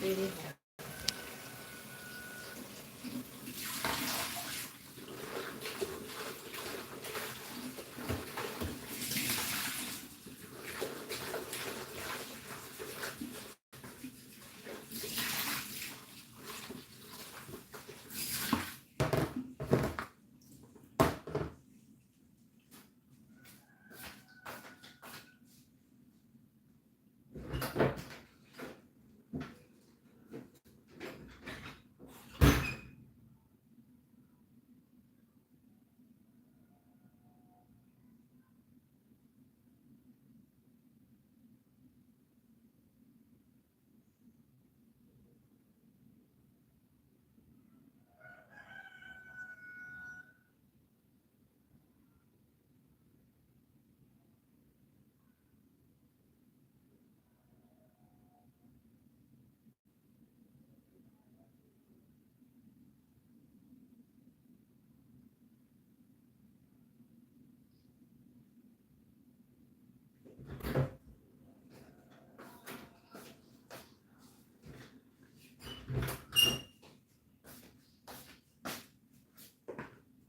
really.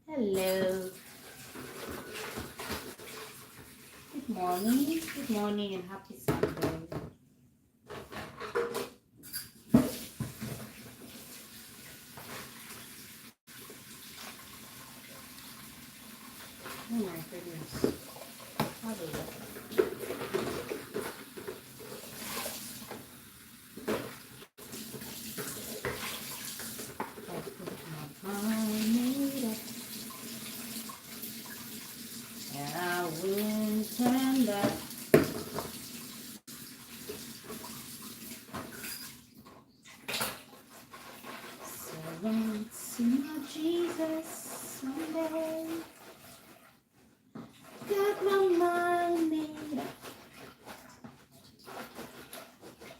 Hello. Good morning. Good morning and happy Sunday. Oh my goodness. I wouldn't turn back. So don't see my Jesus someday. Got my mind made up,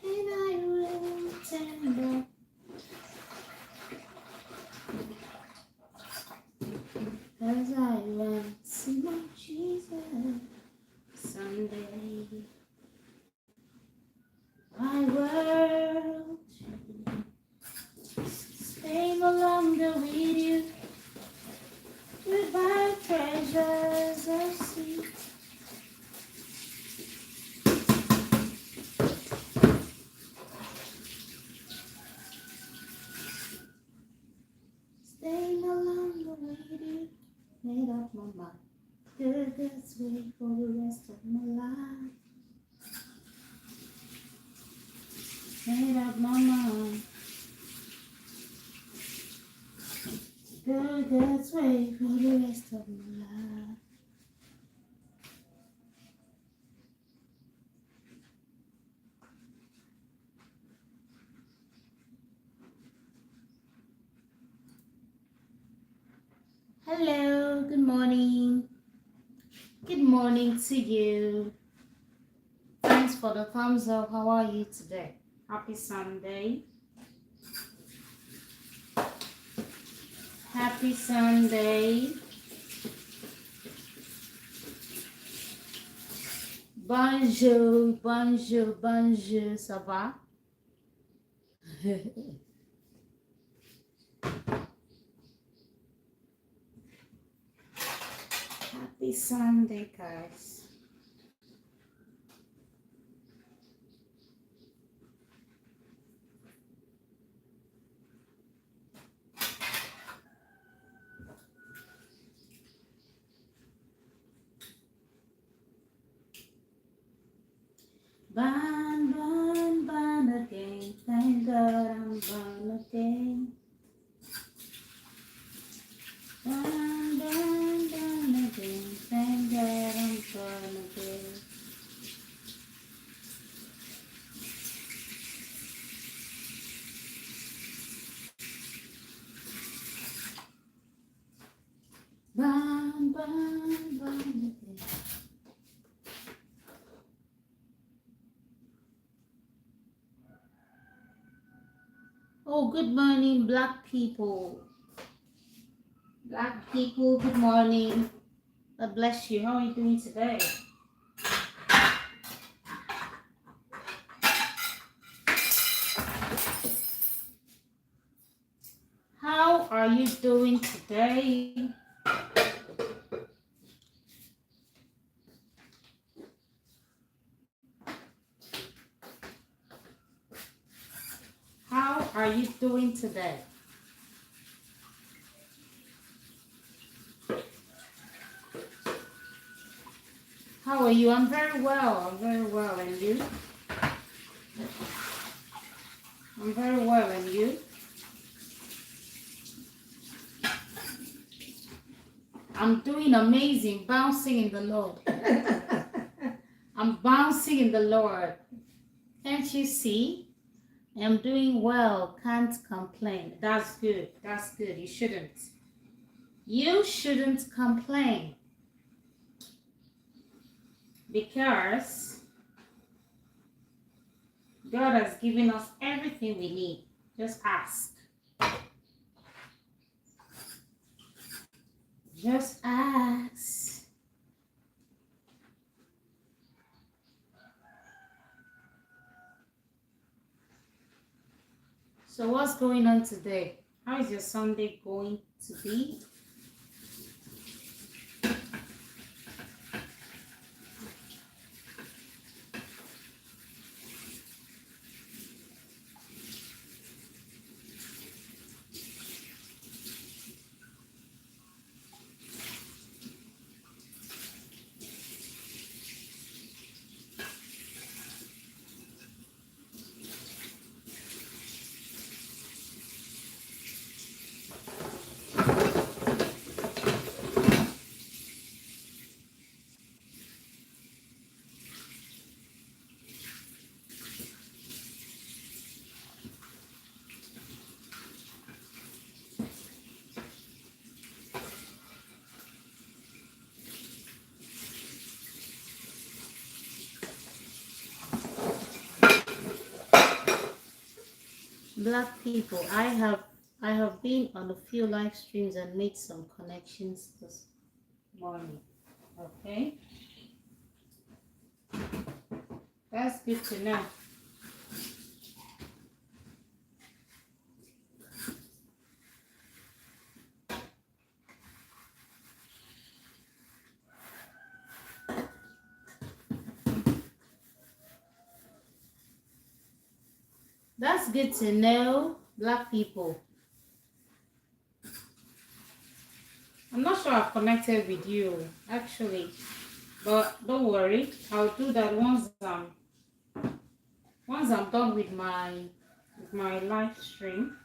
and I wouldn't turn back. Cause I want to see my Jesus someday. My world stay no longer with you. Goodbye, treasures of sea. Stay no longer with you. Made up my mind. This way for the rest of my life. Made up my mind. This way for the rest of my life. Hello, good morning. Good morning to you. Thanks for the thumbs up. How are you today? Happy Sunday. Happy Sunday. Bonjour, bonjour, bonjour. Ça va? Happy Sunday, guys. Born, born, born again. Thank God I'm born again. Born, born, born again. Thank God I'm born again. Born, born, born again. Oh, good morning, Black people. Black people, good morning. God bless you. How are you doing today? are you doing today? How are you doing today? How are you? I'm very well. I'm very well. And you? I'm very well. And you? I'm doing amazing. Bouncing in the Lord. I'm bouncing in the Lord. Can't you see? I'm doing well. Can't complain. That's good. That's good. You shouldn't. You shouldn't complain. Because God has given us everything we need. Just ask. Just ask. So what's going on today? How is your Sunday going to be? Black people, I have been on a few live streams and made some connections this morning. Okay, that's good to know. That's good to know, Black people. I'm not sure I've connected with you actually, but don't worry, I'll do that once I'm done with my live stream.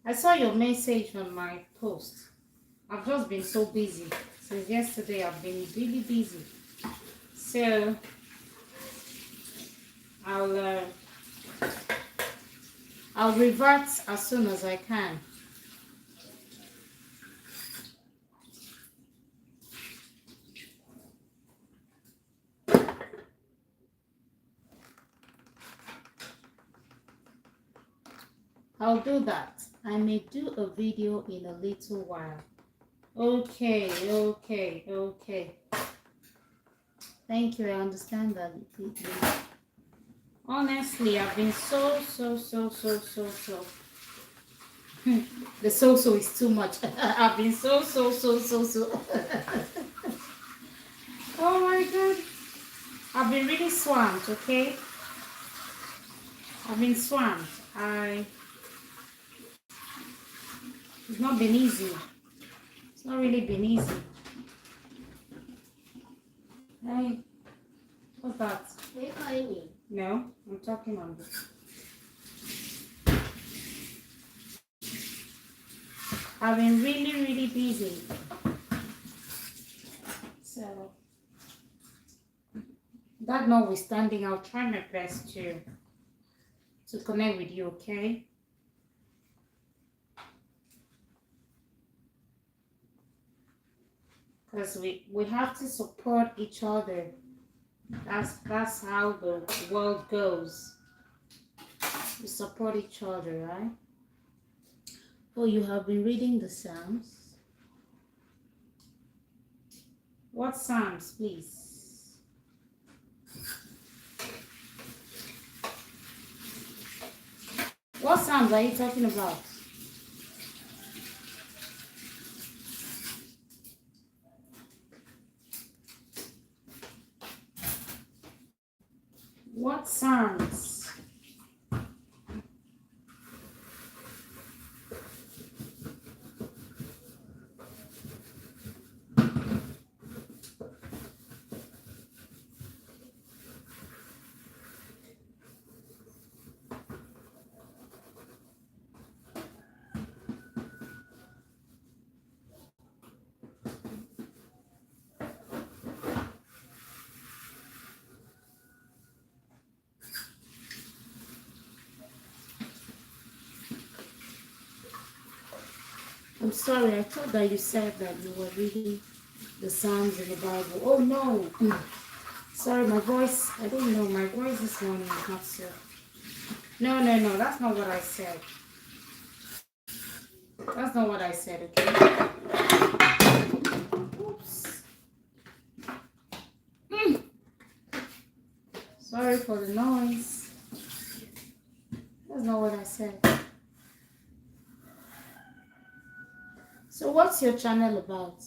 I saw your message on my post. I've just been so busy since yesterday. I've been really busy, so I'll revert as soon as I can. I'll do that. I may do a video in a little while. Okay. Thank you. I understand that. Honestly, I've been so. The so is too much. I've been so. Oh my God. I've been really swamped, okay? I've been swamped. It's not been easy. It's not really been easy. Hey, what's that? Are you calling me? No, I'm talking on this. I've been really busy. So, that notwithstanding, I'll try my best to connect with you, okay? Because we have to support each other. That's how the world goes. We support each other, right? Oh, you have been reading the Psalms. What Psalms, please? What Psalms are you talking about? What Psalms? I'm sorry, I thought that you said that you were reading the Psalms in the Bible. Oh no. Sorry, my voice, I don't know, my voice this morning is not so. No, that's not what I said. That's not what I said, okay? Oops. Sorry for the noise. That's not what I said. So what's your channel about?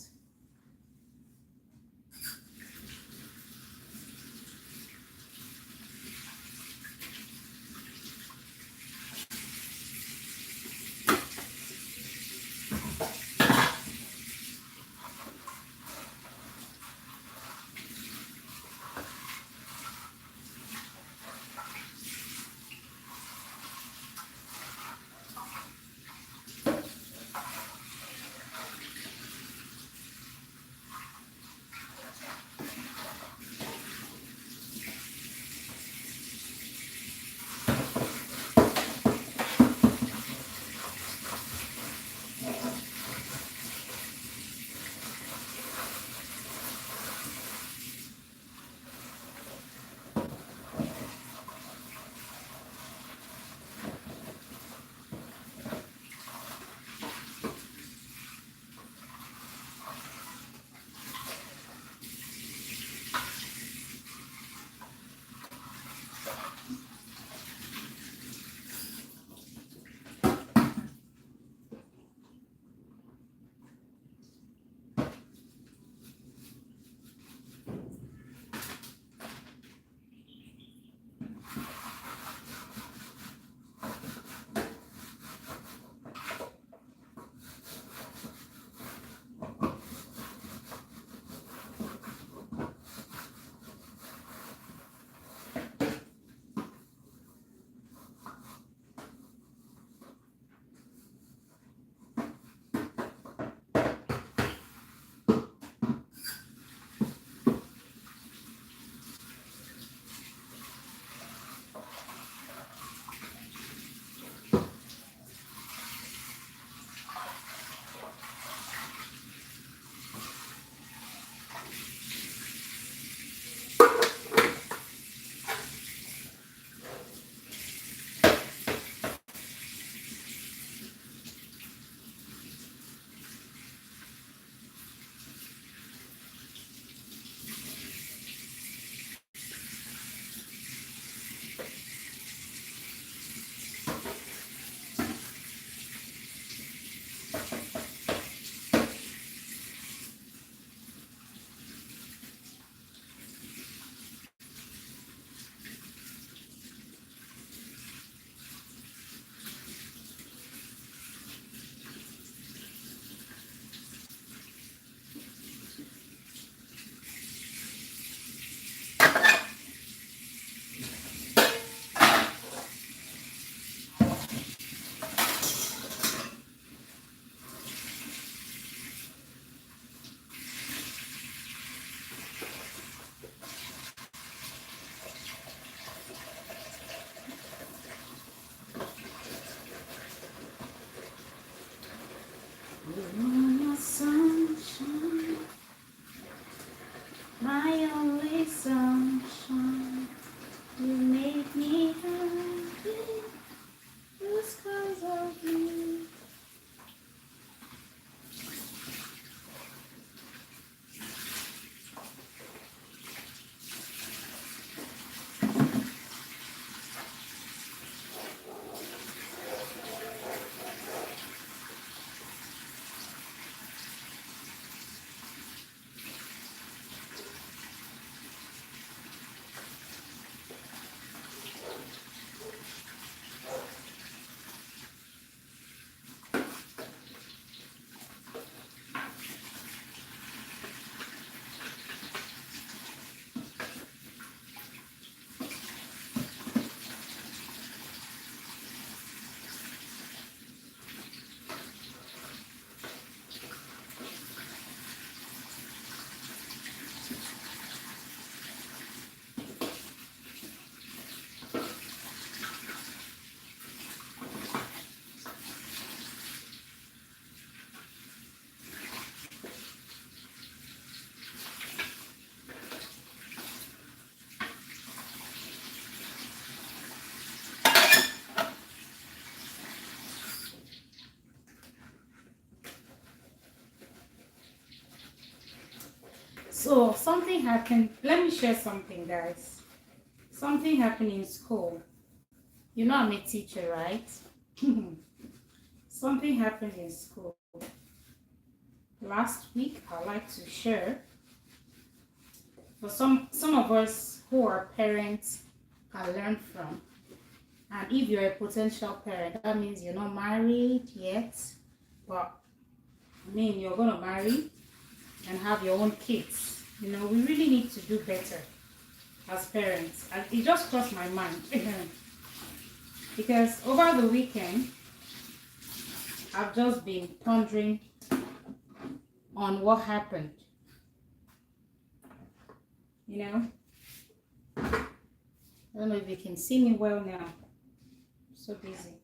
So something happened. Let me share something, guys. Something happened in school. You know I'm a teacher, right? Something happened in school last week. I'd like to share. For some of us who are parents can learn from. And if you're a potential parent, that means you're not married yet, but I mean you're gonna marry and have your own kids. You know, we really need to do better as parents. And it just crossed my mind. Because over the weekend I've just been pondering on what happened. You know? I don't know if you can see me well now. I'm so busy.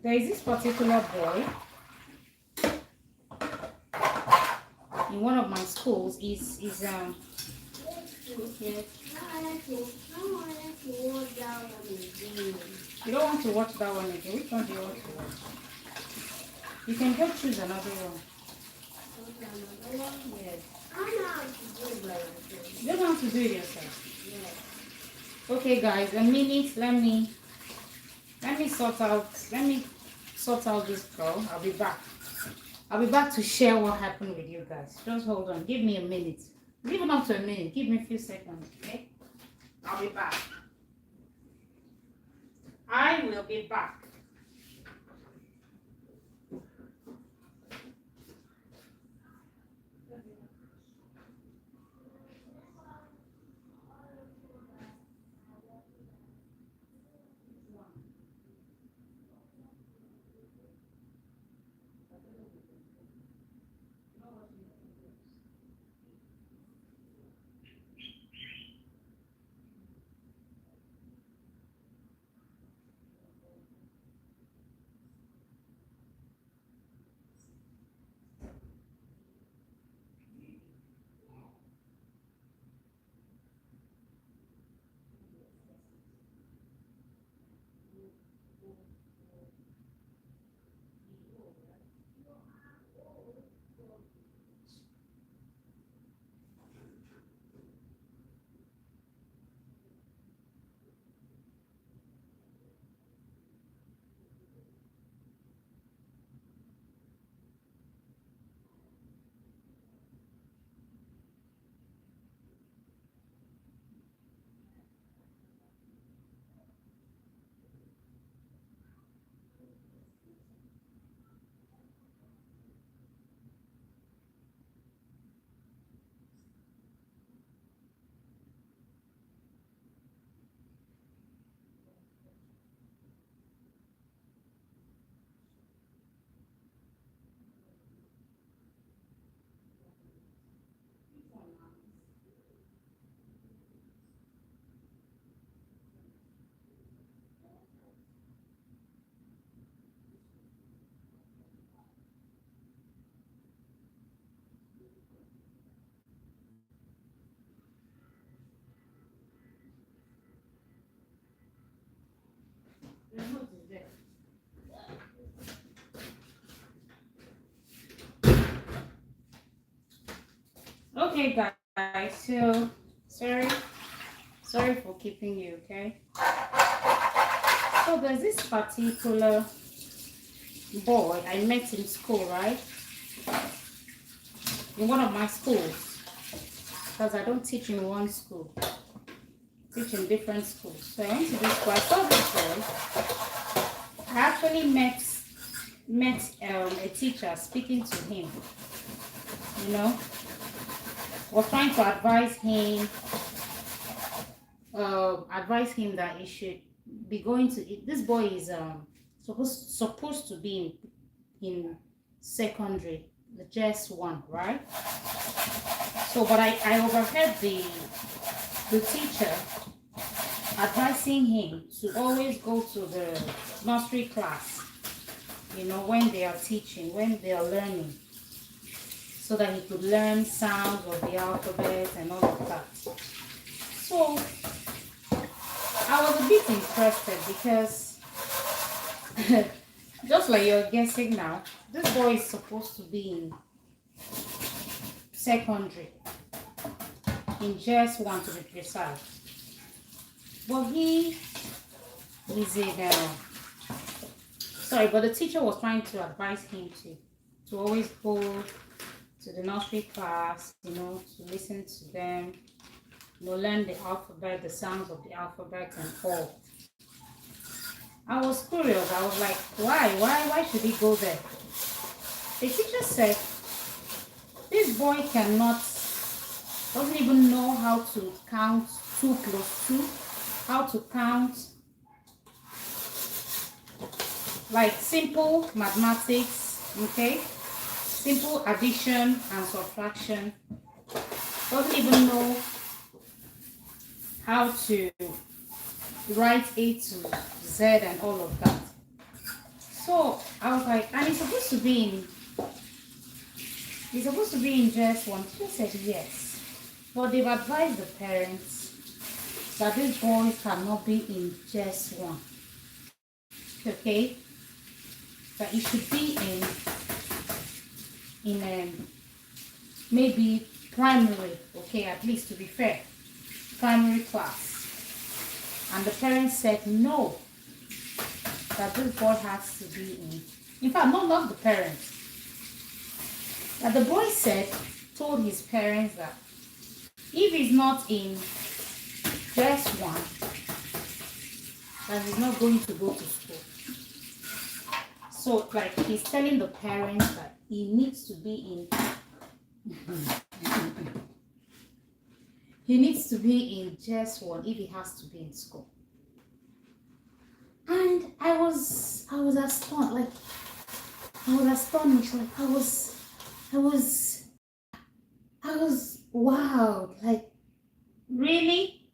There is this particular boy in one of my schools. Is yeah. You don't want to watch that one again. Which one do you want to watch? You can go choose another one. Yes. You don't have to do it yourself. Yes. Okay, guys. A minute. Let me sort out this girl. I'll be back. I'll be back to share what happened with you guys. Just hold on. Give me a minute. Even up to a minute. Give me a few seconds, okay? I'll be back. I will be back. Okay, guys. So sorry for keeping you. Okay. So there's this particular boy I met in school, right? In one of my schools, because I don't teach in one school, I teach in different schools. So I went to this school. I saw this boy. I actually met a teacher speaking to him. You know, was trying to advise him that he should be going to. This boy is supposed to be in secondary, the JS1, right? So, but I overheard the teacher advising him to always go to the nursery class, you know, when they are teaching, when they are learning, so that he could learn sounds of the alphabet and all of that. So I was a bit interested because just like you're guessing now, this boy is supposed to be secondary, in JS1 to be precise. But he is in, sorry, but the teacher was trying to advise him to always go to the nursery class, you know, to listen to them, you know, learn the alphabet, the sounds of the alphabet and all. I was curious. I was like, why should he go there? The teacher said, this boy doesn't even know how to count 2 plus 2, how to count like simple mathematics, okay? Simple addition and subtraction. Doesn't even know how to write A to Z and all of that. So I was like, and he's supposed to be in JS1. She said yes, but they've advised the parents that this boy cannot be in JS1. Okay, that he should be in maybe primary. Okay, at least to be fair, primary class. And the parents said no, that this boy has to be in fact, not the parents. That the boy told his parents that if he's not in JS1, that he's not going to go to school. So like he's telling the parents that he needs to be in JS1 if he has to be in school. And I was astonished, like I was astonished, like I was wow, like really?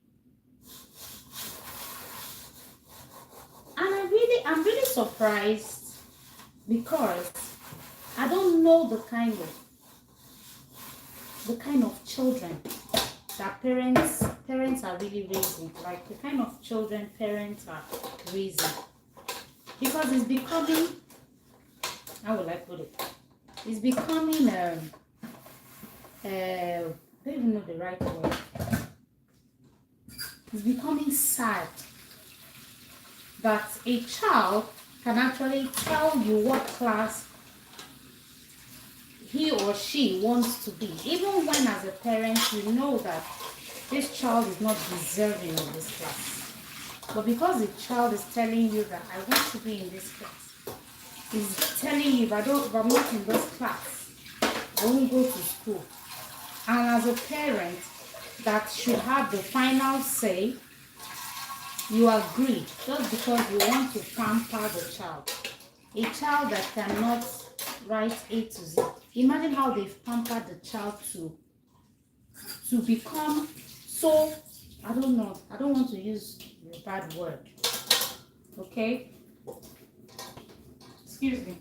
And I'm really surprised because I don't know the kind of children that parents are really raising, like the kind of children parents are raising, because it's becoming, how will I put it? It's becoming I don't even know the right word. It's becoming sad that a child can actually tell you what class he or she wants to be, even when as a parent you know that this child is not deserving of this class. But because the child is telling you that I want to be in this class, is telling you if I'm not in this class, I won't go to school. And as a parent that should have the final say, you agree just because you want to pamper the child. A child that cannot write A to Z. Imagine how they've pampered the child to become so, I don't know, I don't want to use a bad word. Okay? Excuse me.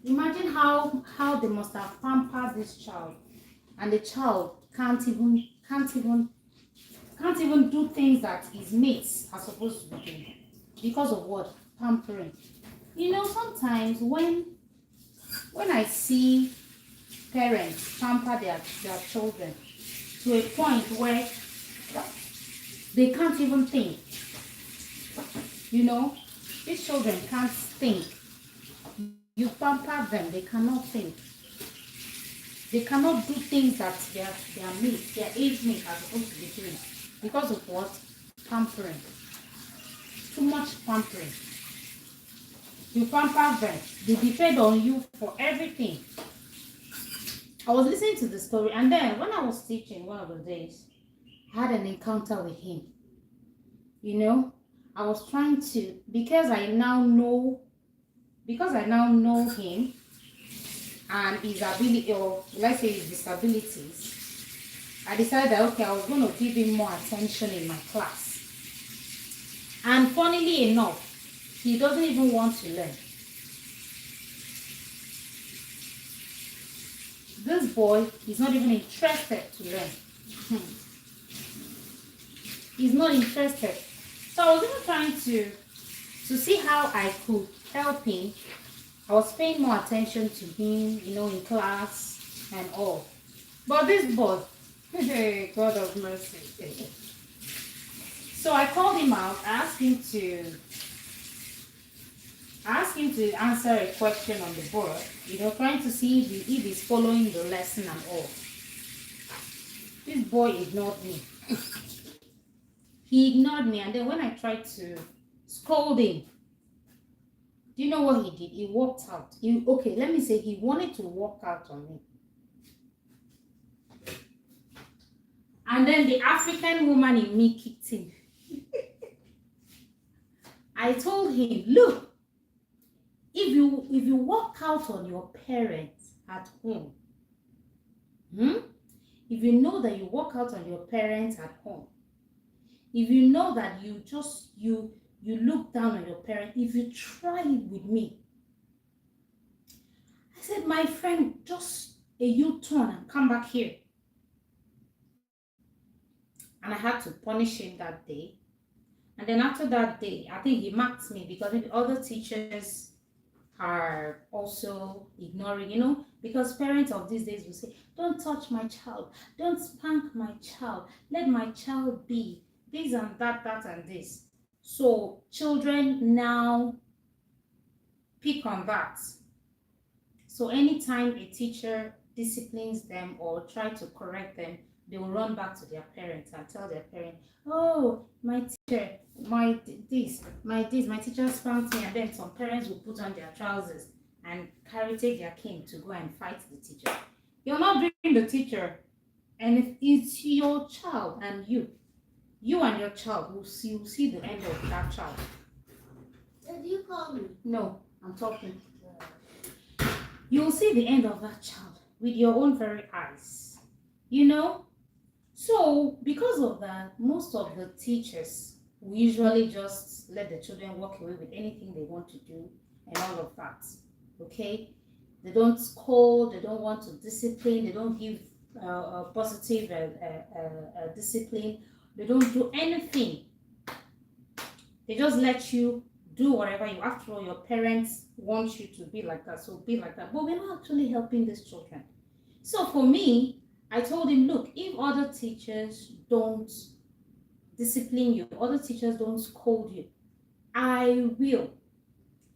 Imagine how they must have pampered this child, and the child can't even do things that his mates are supposed to be doing because of what? Pampering. You know, sometimes when I see parents pamper their children to a point where they can't even think. You know, these children can't think. You pamper them, they cannot think. They cannot do things that their mates, their age mates are supposed to be doing. Because of what? Pampering. Too much pampering. You pamper them. They depend on you for everything. I was listening to the story, and then when I was teaching one of the days, I had an encounter with him. You know, I was trying to, because I now know him and his ability, or let's say his disabilities, I decided that okay, I was going to give him more attention in my class. And funnily enough, he doesn't even want to learn. This boy is not even interested to learn. He's not interested. So I was even trying to see how I could help him I was paying more attention to him, in class and all. But this boy, hey, God of mercy. So I called him out, asked him to answer a question on the board, trying to see if he's following the lesson and all. This boy ignored me. He ignored me, and then when I tried to scold him, do you know what he did? He walked out. He wanted to walk out on me. And then the African woman in me kicked him. I told him, look, if you walk out on your parents at home, if you know that you walk out on your parents at home, if you know that you look down on your parents, if you try it with me, I said, my friend, just a U-turn and come back here. And I had to punish him that day. And then after that day, I think he marked me because the other teachers are also ignoring, because parents of these days will say, don't touch my child, don't spank my child, let my child be this and that and this. So children now pick on that. So anytime a teacher disciplines them or try to correct them, they will run back to their parents and tell their parents, oh, my teacher, my teacher spanked me. And then some parents will put on their trousers and take their cane to go and fight the teacher. You're not doing the teacher, and if it's your child and you and your child will see the end of that child. Did you call me? No, I'm talking. You'll see the end of that child with your own very eyes. So because of that, most of the teachers will usually just let the children walk away with anything they want to do and all of that. Okay? They don't scold, they don't want to discipline, they don't give positive discipline, they don't do anything. They just let you do whatever you. After all, your parents want you to be like that, so be like that. But we're not actually helping these children. So for me, I told him, look, if other teachers don't discipline you, other teachers don't scold you, I will.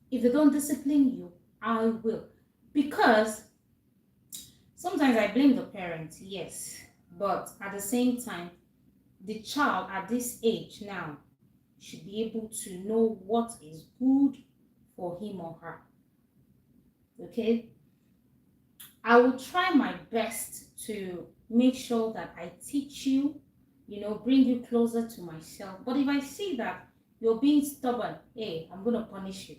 If they don't discipline you, I will. Because sometimes I blame the parents, yes. But at the same time, the child at this age now should be able to know what is good for him or her. Okay? I will try my best to make sure that I teach you, bring you closer to myself. But if I see that you're being stubborn, hey, I'm going to punish you.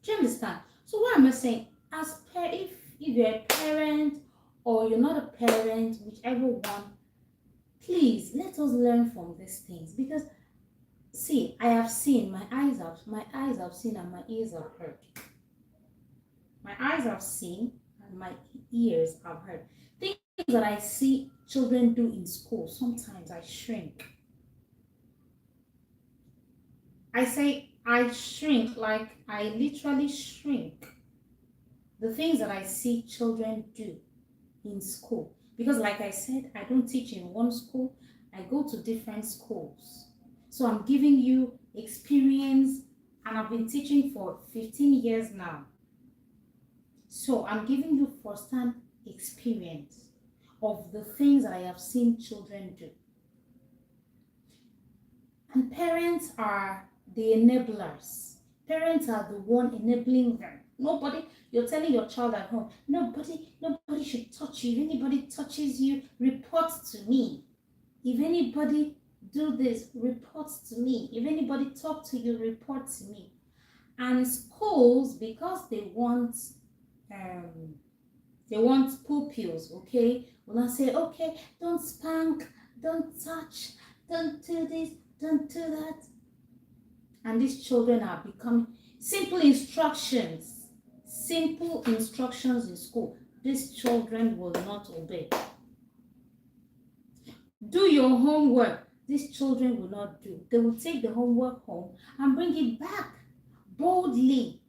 Do you understand? So what am I saying? If you're a parent or you're not a parent, whichever one, please let us learn from these things. Because see, I have seen, my eyes have seen and my ears have heard. My eyes have seen and my ears have heard. Things that I see children do in school, sometimes I shrink. I say I shrink, like I literally shrink. The things that I see children do in school. Because like I said, I don't teach in one school, I go to different schools. So I'm giving you experience, and I've been teaching for 15 years now. So I'm giving you first-hand experience of the things that I have seen children do. And parents are the enablers. Parents are the one enabling them. Nobody, you're telling your child at home, nobody should touch you. If anybody touches you, report to me. If anybody do this, report to me. If anybody talk to you, report to me. And schools, because they want pupils, okay, will not say, okay, don't spank, don't touch, don't do this, don't do that. And these children are becoming simple instructions in school. These children will not obey. Do your homework. These children will not do. They will take the homework home and bring it back boldly.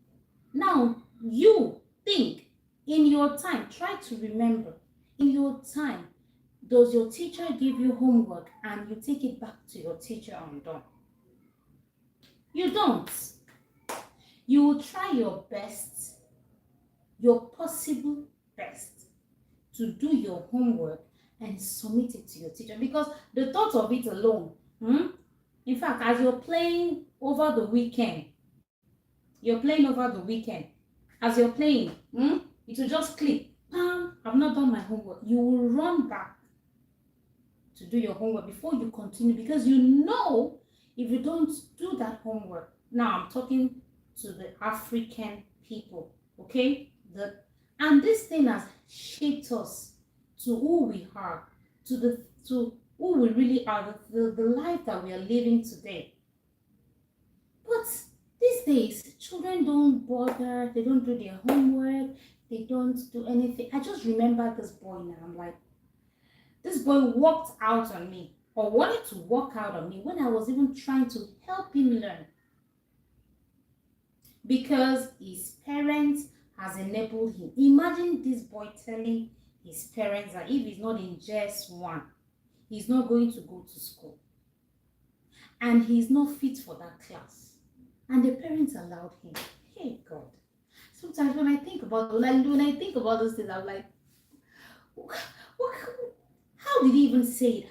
Now, you think in your time, try to remember, in your time, does your teacher give you homework and you take it back to your teacher undone? You don't. You will try your best, your possible best, to do your homework and submit it to your teacher, because the thought of it alone, in fact, as you're playing over the weekend, as you're playing, it will just click, I've not done my homework. You will run back to do your homework before you continue, because you know if you don't do that homework. Now I'm talking to the African people, okay? And this thing has shaped us to who we are, to who we really are, the life that we are living today. But these days, children don't bother, they don't do their homework, they don't do anything. I just remember this boy now. I'm like, this boy walked out on me, or wanted to walk out on me, when I was even trying to help him learn. Because his parents has enabled him. Imagine this boy telling his parents that if he's not in JS1, he's not going to go to school. And he's not fit for that class. And the parents allowed him. Hey God. Sometimes when I think about those things, I'm like, how did he even say it?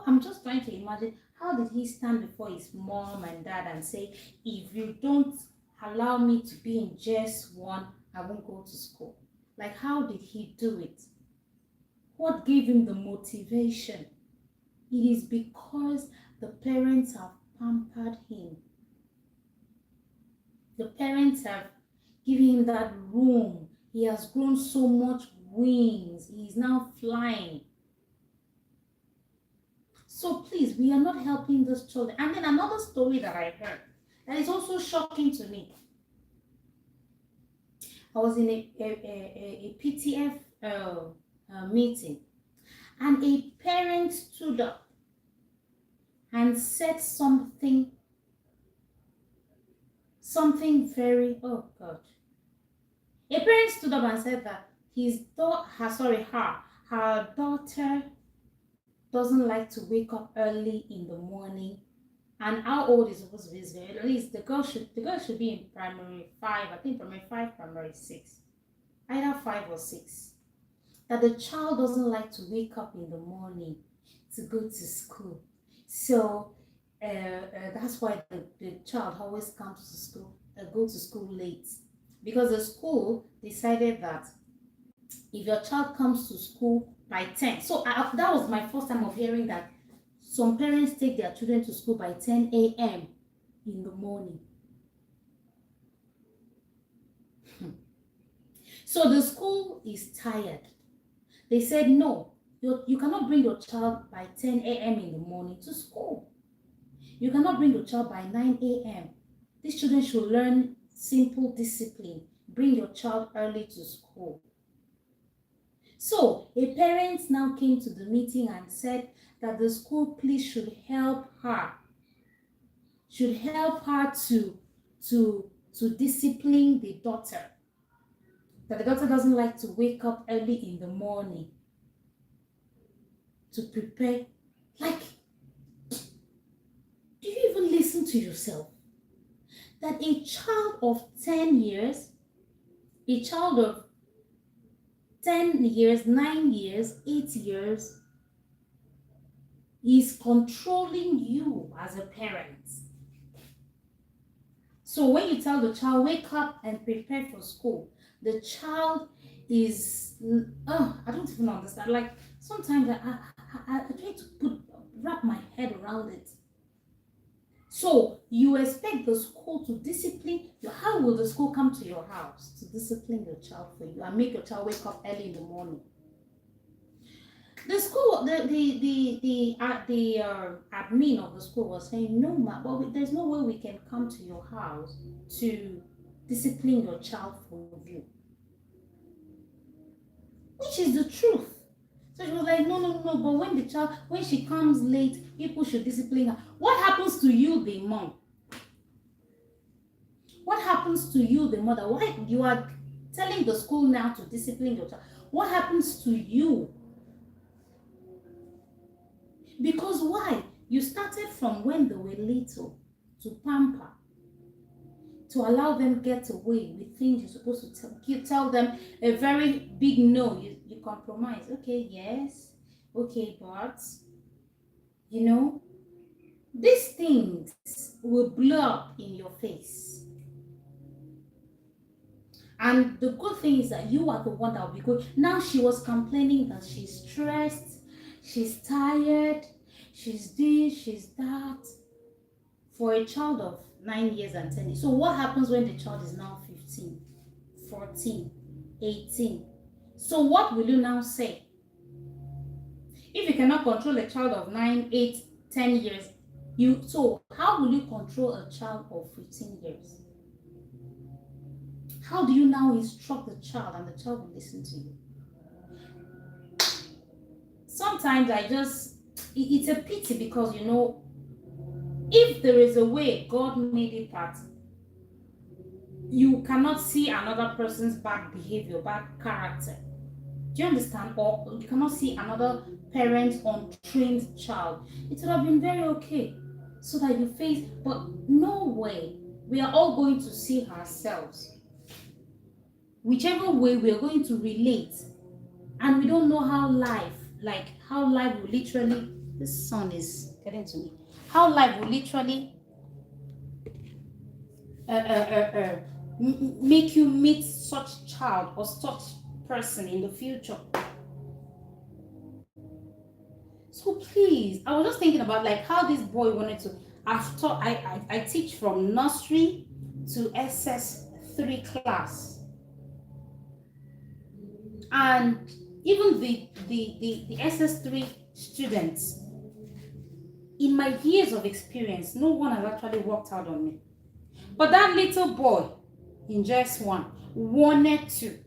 I'm just trying to imagine, how did he stand before his mom and dad and say, if you don't allow me to be in JS1, I won't go to school? Like, how did he do it? What gave him the motivation? It is because the parents have pampered him. The parents have given him that room. He has grown so much wings. He is now flying. So please, we are not helping those children. And then another story that I heard that is also shocking to me. I was in a PTF meeting, and a parent stood up and said something very, oh God. A parent stood up and said that her daughter doesn't like to wake up early in the morning. And how old is supposed to be? At least the girl should be in primary 5, I think primary 5, primary 6, either 5 or 6. That the child doesn't like to wake up in the morning to go to school. So that's why the child always comes to school, go to school late. Because the school decided that if your child comes to school by 10, so that was my first time of hearing that some parents take their children to school by 10 a.m. in the morning. So the school is tired. They said, no, you cannot bring your child by 10 a.m. in the morning to school. You cannot bring your child by 9 a.m. These children should learn simple discipline. Bring your child early to school. So a parent now came to the meeting and said that the school please should help her to discipline the daughter. That the daughter doesn't like to wake up early in the morning to prepare. Like, do you even listen to yourself? That a child of 10 years, a child of 10 years, 9 years, 8 years is controlling you as a parent. So when you tell the child, wake up and prepare for school, the child is, I don't even understand. Like, sometimes I try to wrap my head around it. So you expect the school to discipline you. How will the school come to your house to discipline your child for you and make your child wake up early in the morning? The school, the admin of the school was saying, no, ma, but there's no way we can come to your house to discipline your child for you. Which is the truth. So she was like, no, but when she comes late, people should discipline her. What happens to you, the mom? What happens happens to you, the mother? Why you are telling the school now to discipline your child? What happens to you? Because why? You started from when they were little to pamper, to allow them get away with things you're supposed to tell. You tell them a very big no. You compromise. Okay, yes. Okay, but you know, these things will blow up in your face. And the good thing is that you are the one that will be good. Now she was complaining that she's stressed, she's tired, she's this, she's that. For a child of 9 years and 10 years. So what happens when the child is now 15, 14, 18? So what will you now say? If you cannot control a child of 9, 8, 10 years, so how will you control a child of 15 years? How do you now instruct the child and the child will listen to you? Sometimes it's a pity because, you know, if there is a way God made it that you cannot see another person's bad behavior, bad character. Do you understand? Or you cannot see another parent's untrained child. It would have been very okay so that you face, but no way. We are all going to see ourselves. Whichever way we are going to relate. And we don't know how life will literally, this sun is getting to me. How life will literally make you meet such child or such person in the future. So please, I was just thinking about like how this boy wanted to. I teach from nursery to SS3 class, and even the SS3 students. In my years of experience, no one has actually worked out on me. But that little boy in JS1 wanted to.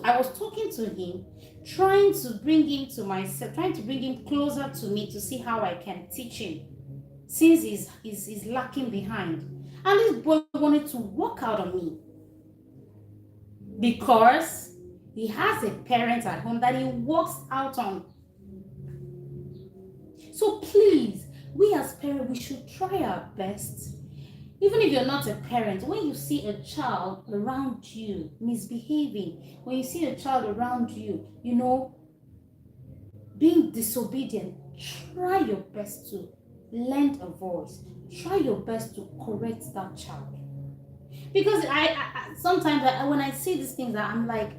I was talking to him, trying to bring him closer to me to see how I can teach him, since he's lacking behind. And this boy wanted to walk out on me because he has a parent at home that he walks out on. So please, we as parents, we should try our best. Even if you're not a parent, when you see a child around you misbehaving, when you see a child around you, you know, being disobedient, try your best to lend a voice. Try your best to correct that child. Because I sometimes when I see these things, I'm like,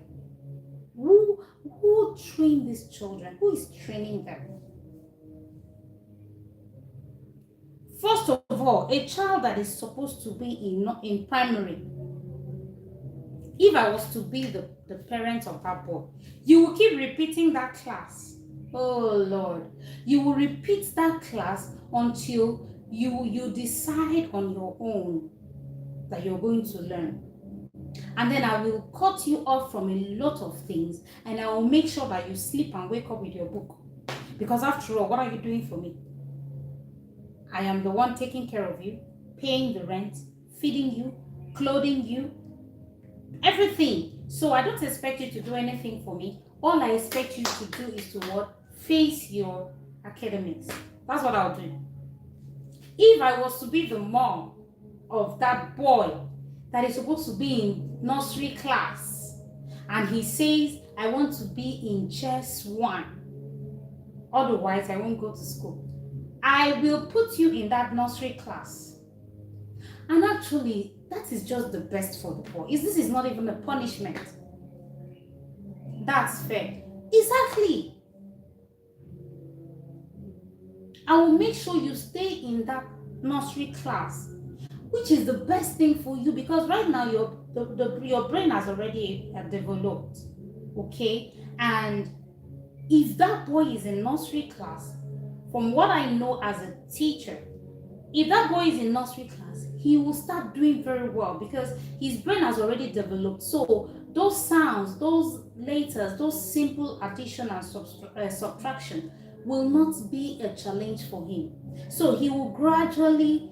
who trained these children? Who is training them? First of all, a child that is supposed to be in primary, if I was to be the parent of that boy, you will keep repeating that class. Oh Lord, you will repeat that class until you decide on your own that you're going to learn. And then I will cut you off from a lot of things, and I will make sure that you sleep and wake up with your book. Because after all, what are you doing for me? I am the one taking care of you, paying the rent, feeding you, clothing you, everything. So I don't expect you to do anything for me. All I expect you to do is to what? Face your academics. That's what I'll do. If I was to be the mom of that boy that is supposed to be in nursery class, and he says, I want to be in JS1, otherwise I won't go to school, I will put you in that nursery class. And actually, that is just the best for the boy. This is not even a punishment. That's fair. Exactly. I will make sure you stay in that nursery class, which is the best thing for you, because right now your brain has already developed. Okay? And if that boy is in nursery class, from what I know as a teacher, if that boy is in nursery class, he will start doing very well because his brain has already developed. So those sounds, those letters, those simple addition and subtraction will not be a challenge for him. So he will gradually,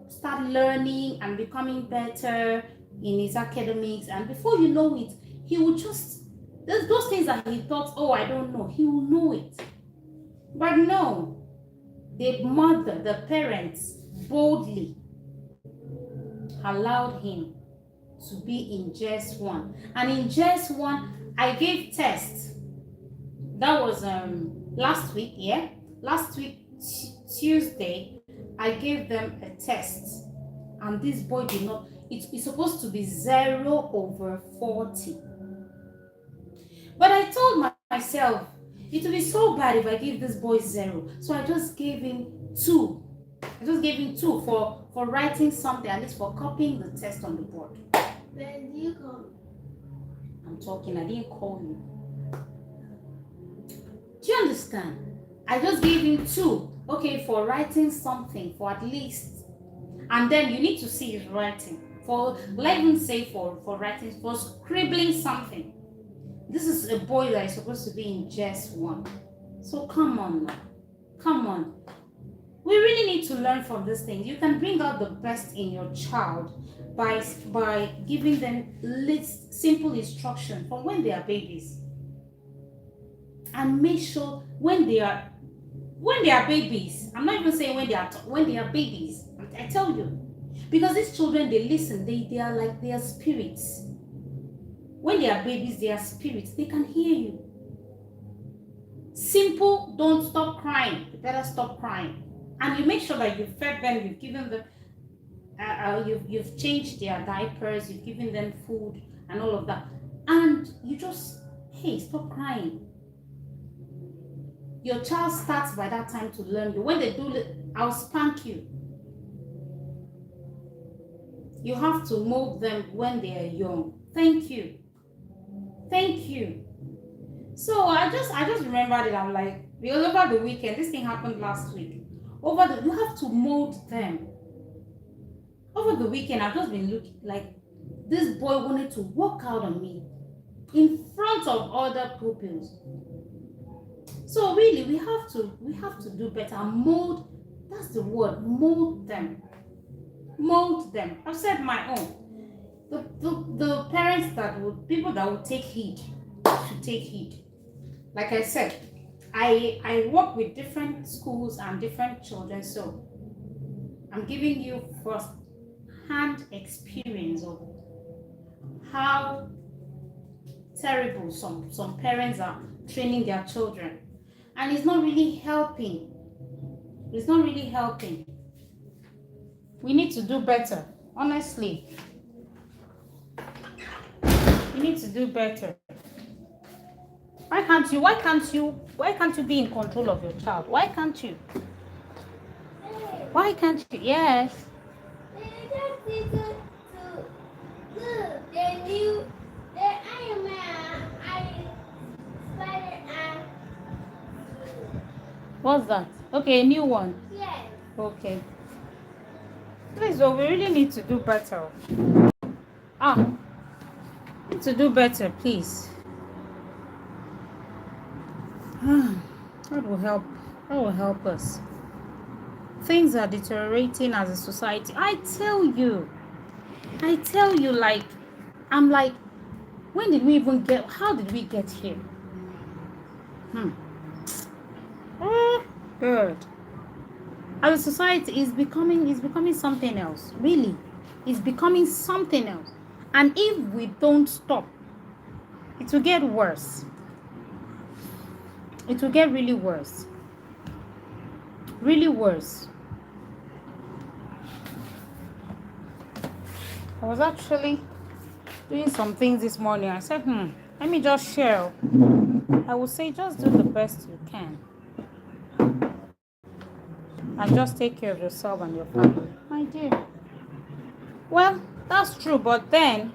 start learning and becoming better in his academics, and before you know it, he will just, those things that he thought, oh, I don't know, he will know it. But no, the parents boldly allowed him to be in JS1. And in JS1, I gave tests. That was last week, yeah? Last week, Tuesday, I gave them a test. And this boy did not, it's supposed to be 0/40. But I told myself, it would be so bad if I give this boy 0. So I just gave him 2. I just gave him 2 for writing something, at least for copying the test on the board. When do you call me? I'm talking, I didn't call you. Do you understand? I just gave him 2, okay, for writing something, for at least, and then you need to see his writing. For, let me say for writing, for scribbling something. This is a boy that is supposed to be in JS1. So come on now. Come on. We really need to learn from these things. You can bring out the best in your child by giving them simple instruction from when they are babies. And make sure when they are babies, I'm not even saying when they are babies, I tell you. Because these children, they listen, they are spirits. When they are babies, they are spirits. They can hear you. Simple, don't stop crying. You better stop crying. And you make sure that you've fed them, you've given them, you've changed their diapers, you've given them food and all of that. And you just, hey, stop crying. Your child starts by that time to learn you. When they do, I'll spank you. You have to mold them when they are young. Thank you. Thank you. So I just remembered it. I'm like, because over the weekend, this thing happened last week. You have to mold them. Over the weekend, I've just been looking like this boy wanted to walk out on me in front of other pupils. So really, we have to do better. Mold, that's the word, mold them. Mold them. I've said my own. The parents people that would take heed should take heed. Like I said, I work with different schools and different children, so I'm giving you first-hand experience of how terrible some parents are training their children, and it's not really helping. It's not really helping. We need to do better, honestly. You need to do better. Why can't you be in control of your child? Why can't you? Why can't you? Yes. What's that? Okay, a new one. Yes. Okay. Please, we really need to do better. Need to do better, please. That will help. That will help us. Things are deteriorating as a society. I tell you, like, I'm like, when did we even get? How did we get here? Good. As a society, is becoming something else. Really, it's becoming something else. And if we don't stop, it will get worse. It will get really worse. Really worse. I was actually doing some things this morning. I said, let me just share. I would say just do the best you can. And just take care of yourself and your family. My dear. Well, that's true, but then,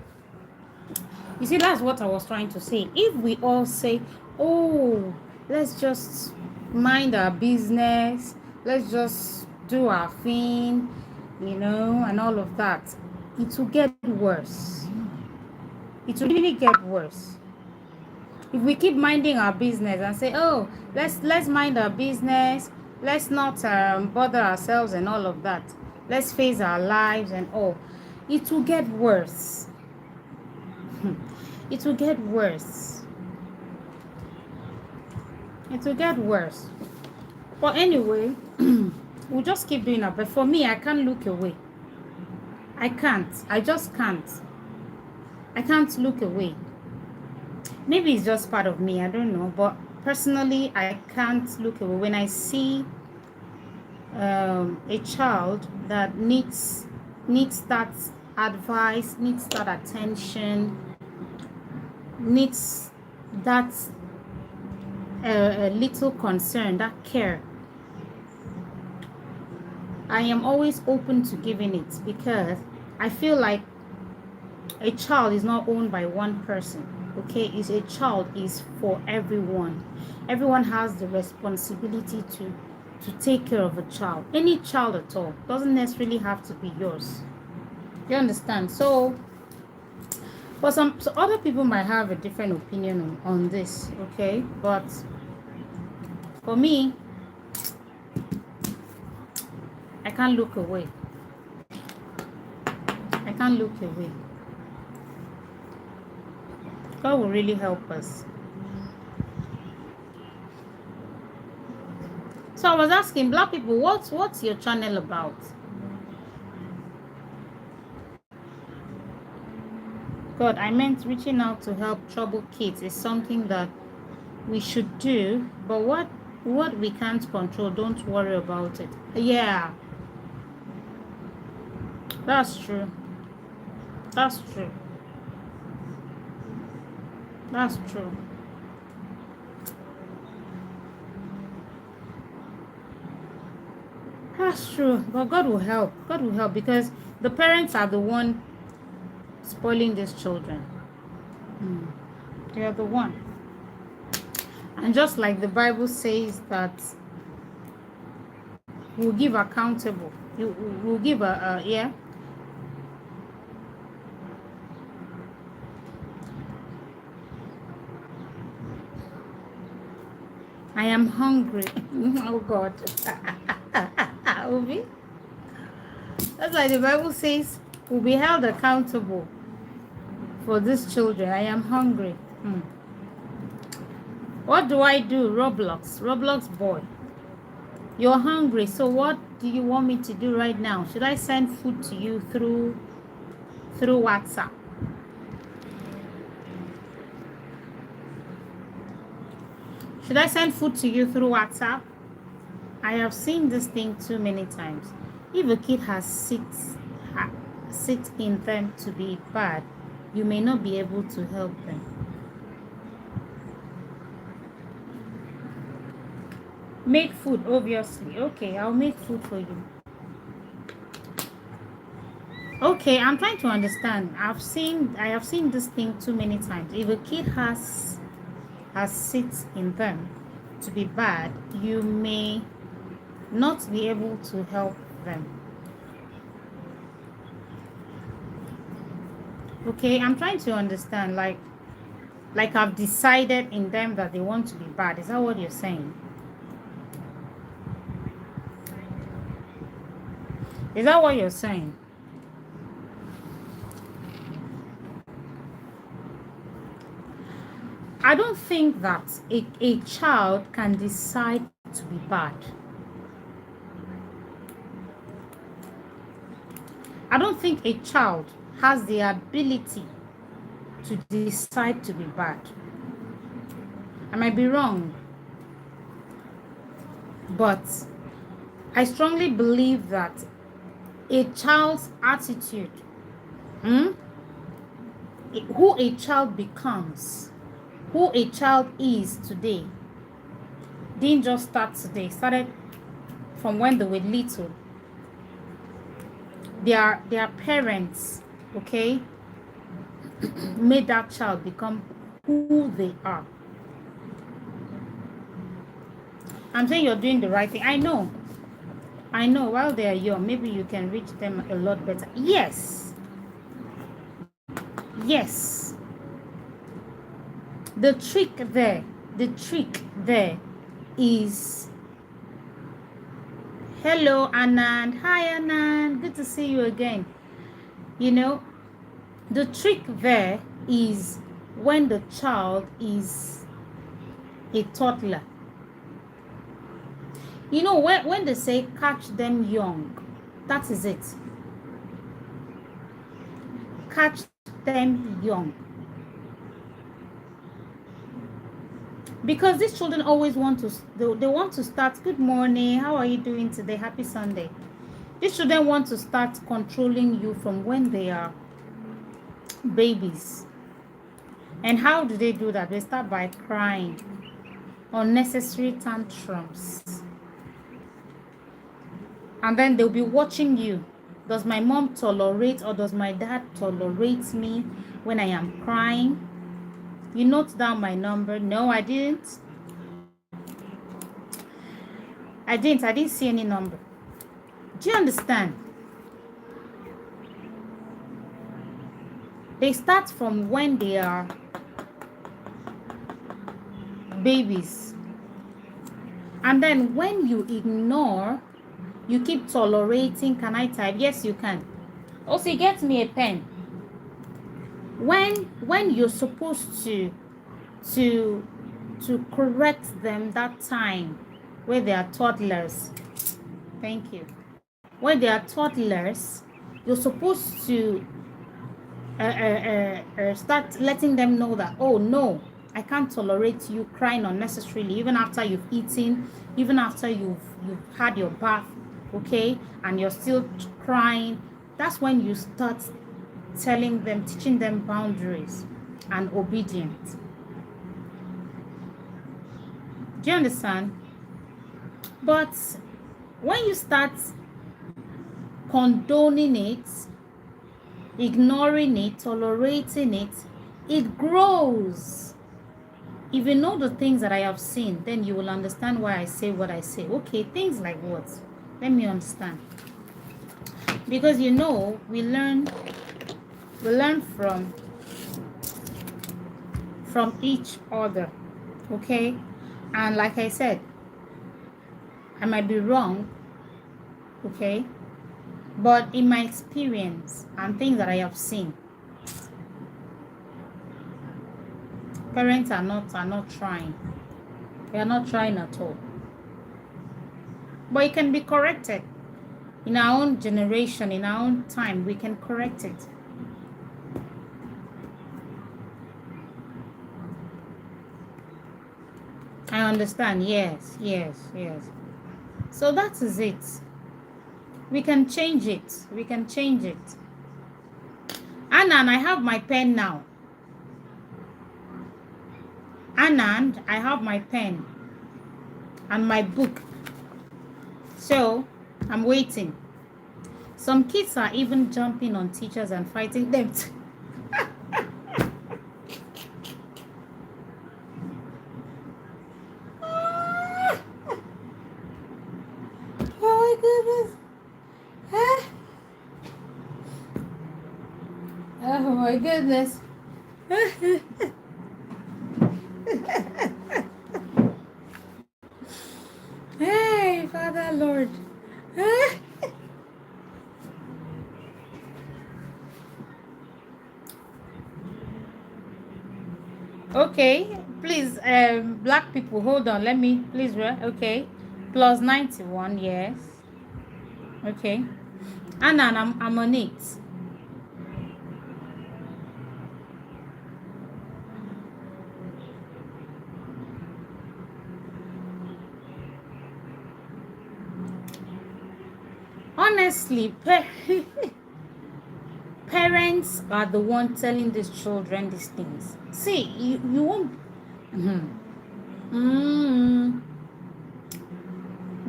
you see, that's what I was trying to say. If we all say, oh, let's just mind our business, let's just do our thing, and all of that, it will get worse. It will really get worse. If we keep minding our business and say, oh, let's mind our business, let's not bother ourselves and all of that, let's face our lives and all, it will get worse. It will get worse. It will get worse. But anyway, we'll just keep doing it. But for me, I can't look away. I can't. I just can't. I can't look away. Maybe it's just part of me. I don't know. But personally, I can't look away when I see a child that needs that advice, needs that attention, needs that little concern, that care. I am always open to giving it because I feel like a child is not owned by one person. Okay, is a child is for everyone. Everyone has the responsibility to take care of a child. Any child at all doesn't necessarily have to be yours. You understand? So for so other people might have a different opinion on this, okay? But for me, I can't look away. I can't look away. God will really help us. So I was asking black people, what's your channel about? God, I meant reaching out to help troubled kids is something that we should do, but what we can't control, don't worry about it. Yeah, that's true. That's true. That's true. That's true. But God will help. God will help because the parents are the one spoiling these children. They are the one. And just like the Bible says that we'll give accountable. We'll give yeah. I am hungry. Oh God. Obi. That's why the Bible says we'll be held accountable for these children. I am hungry. What do I do? Roblox boy. You're hungry, so what do you want me to do right now? Should I send food to you through WhatsApp? Should I send food to you through WhatsApp? I have seen this thing too many times. If a kid has sit in them to be bad, you may not be able to help them. Make food, obviously. Okay, I'll make food for you. Okay, I'm trying to understand. I have seen this thing too many times. If a kid has sit in them to be bad, you may not be able to help them. Okay, I'm trying to understand. Like I've decided in them that they want to be bad. Is that what you're saying? Is that what you're saying? I don't think that a child can decide to be bad. I don't think a child has the ability to decide to be bad. I might be wrong, but I strongly believe that a child's attitude, who a child becomes, who a child is today, didn't just start today. Started from when they were little. Their parents, okay, made that child become who they are. I'm saying you're doing the right thing. I know while they are young, maybe you can reach them a lot better. Yes. The trick there is Hello, Anand. Hi, Anand. Good to see you again. You know, the trick there is when the child is a toddler. You know, when they say catch them young, that is it. Catch them young. Because these children always want to, they want to start, good morning, how are you doing today? Happy Sunday. These children want to start controlling you from when they are babies. And how do they do that? They start by crying, unnecessary tantrums. And then they'll be watching you. Does my mom tolerate or does my dad tolerate me when I am crying? You note down my number. No, I didn't. I didn't see any number. Do you understand? They start from when they are babies. And then when you ignore, you keep tolerating. Can I type? Yes, you can. Also, get me a pen. When you're supposed to correct them that time where they are toddlers. Thank you. When they are toddlers, you're supposed to start letting them know that, oh no, I can't tolerate you crying unnecessarily, even after you've eaten, even after you've had your bath, okay, and you're still crying. That's when you start telling them, teaching them boundaries and obedience. Do you understand? But when you start condoning it, ignoring it, tolerating it, it grows. If you know the things that I have seen, then you will understand why I say what I say. Okay, things like what? Let me understand. Because you know, we learn from each other. Okay? And like I said, I might be wrong. Okay? But in my experience and things that I have seen, parents are not trying. They are not trying at all. But it can be corrected. In our own generation, in our own time, we can correct it. I understand. Yes. So that is it. We can change it. Anand, I have my pen now. Anand, I have my pen and my book. So, I'm waiting. Some kids are even jumping on teachers and fighting them. Oh my goodness. Oh my goodness. Hey, Father Lord. Okay, please, black people, hold on. Let me, please, okay. Plus 91, yes. Okay. Anna, I'm on it. Honestly, parents are the one telling these children these things. See, you won't.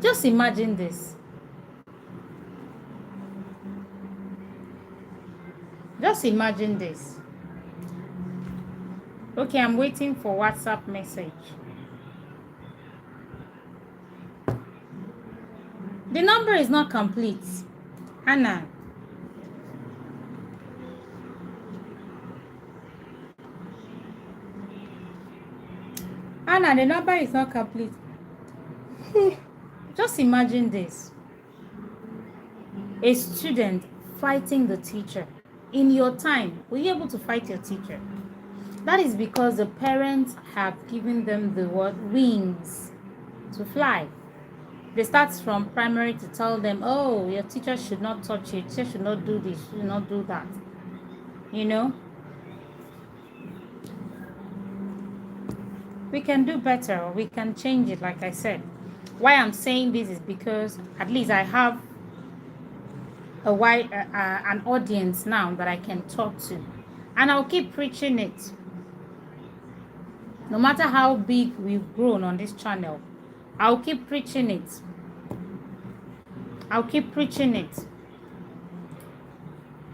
Just imagine this. Just imagine this. Okay, I'm waiting for WhatsApp message. The number is not complete. Anna. Anna, the number is not complete. Just imagine this. A student fighting the teacher. In your time, were you able to fight your teacher? That is because the parents have given them the word wings to fly. They start from primary to tell them, oh, your teacher should not touch you, your teacher should not do this, should not do that. You know, we can do better, or we can change it, like I said. Why I'm saying this is because at least I have a wide an audience now that I can talk to, and I'll keep preaching it. No matter how big we've grown on this channel, I'll keep preaching it. I'll keep preaching it.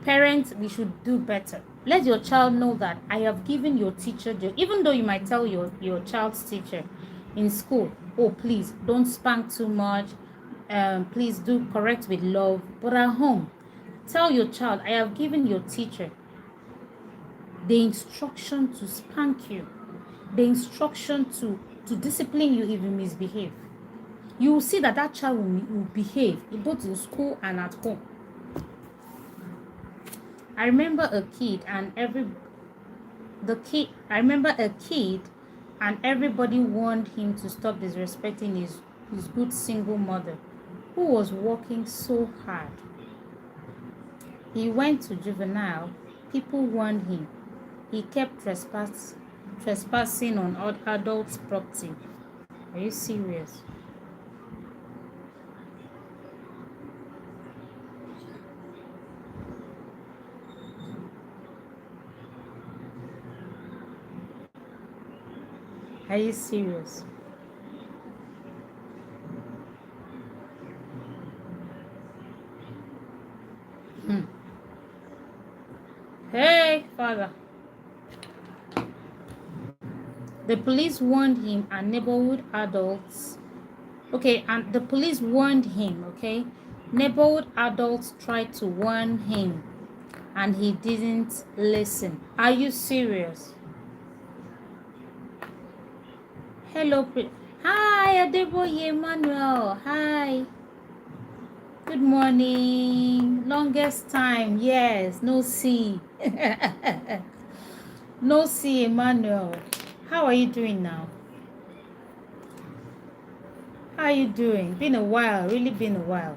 Parents, we should do better. Let your child know that I have given your teacher, even though you might tell your child's teacher in school, oh, please don't spank too much. Please do correct with love. But at home, tell your child, I have given your teacher the instruction to spank you, the instruction to discipline you if you misbehave. You will see that that child will behave both in school and at home. I remember a kid and everybody warned him to stop disrespecting his good single mother who was working so hard. He went to juvenile. People warned him. He kept trespassing on adults' property. Are you serious? Are you serious? Hey, Father. The police warned him and neighborhood adults. Okay, and the police warned him, okay? Neighborhood adults tried to warn him and he didn't listen. Are you serious? Hello, hi, Adeboye Emmanuel. Hi. Good morning. Longest time. Yes, no see. No see, Emmanuel. How are you doing now? How are you doing? Been a while, really been a while.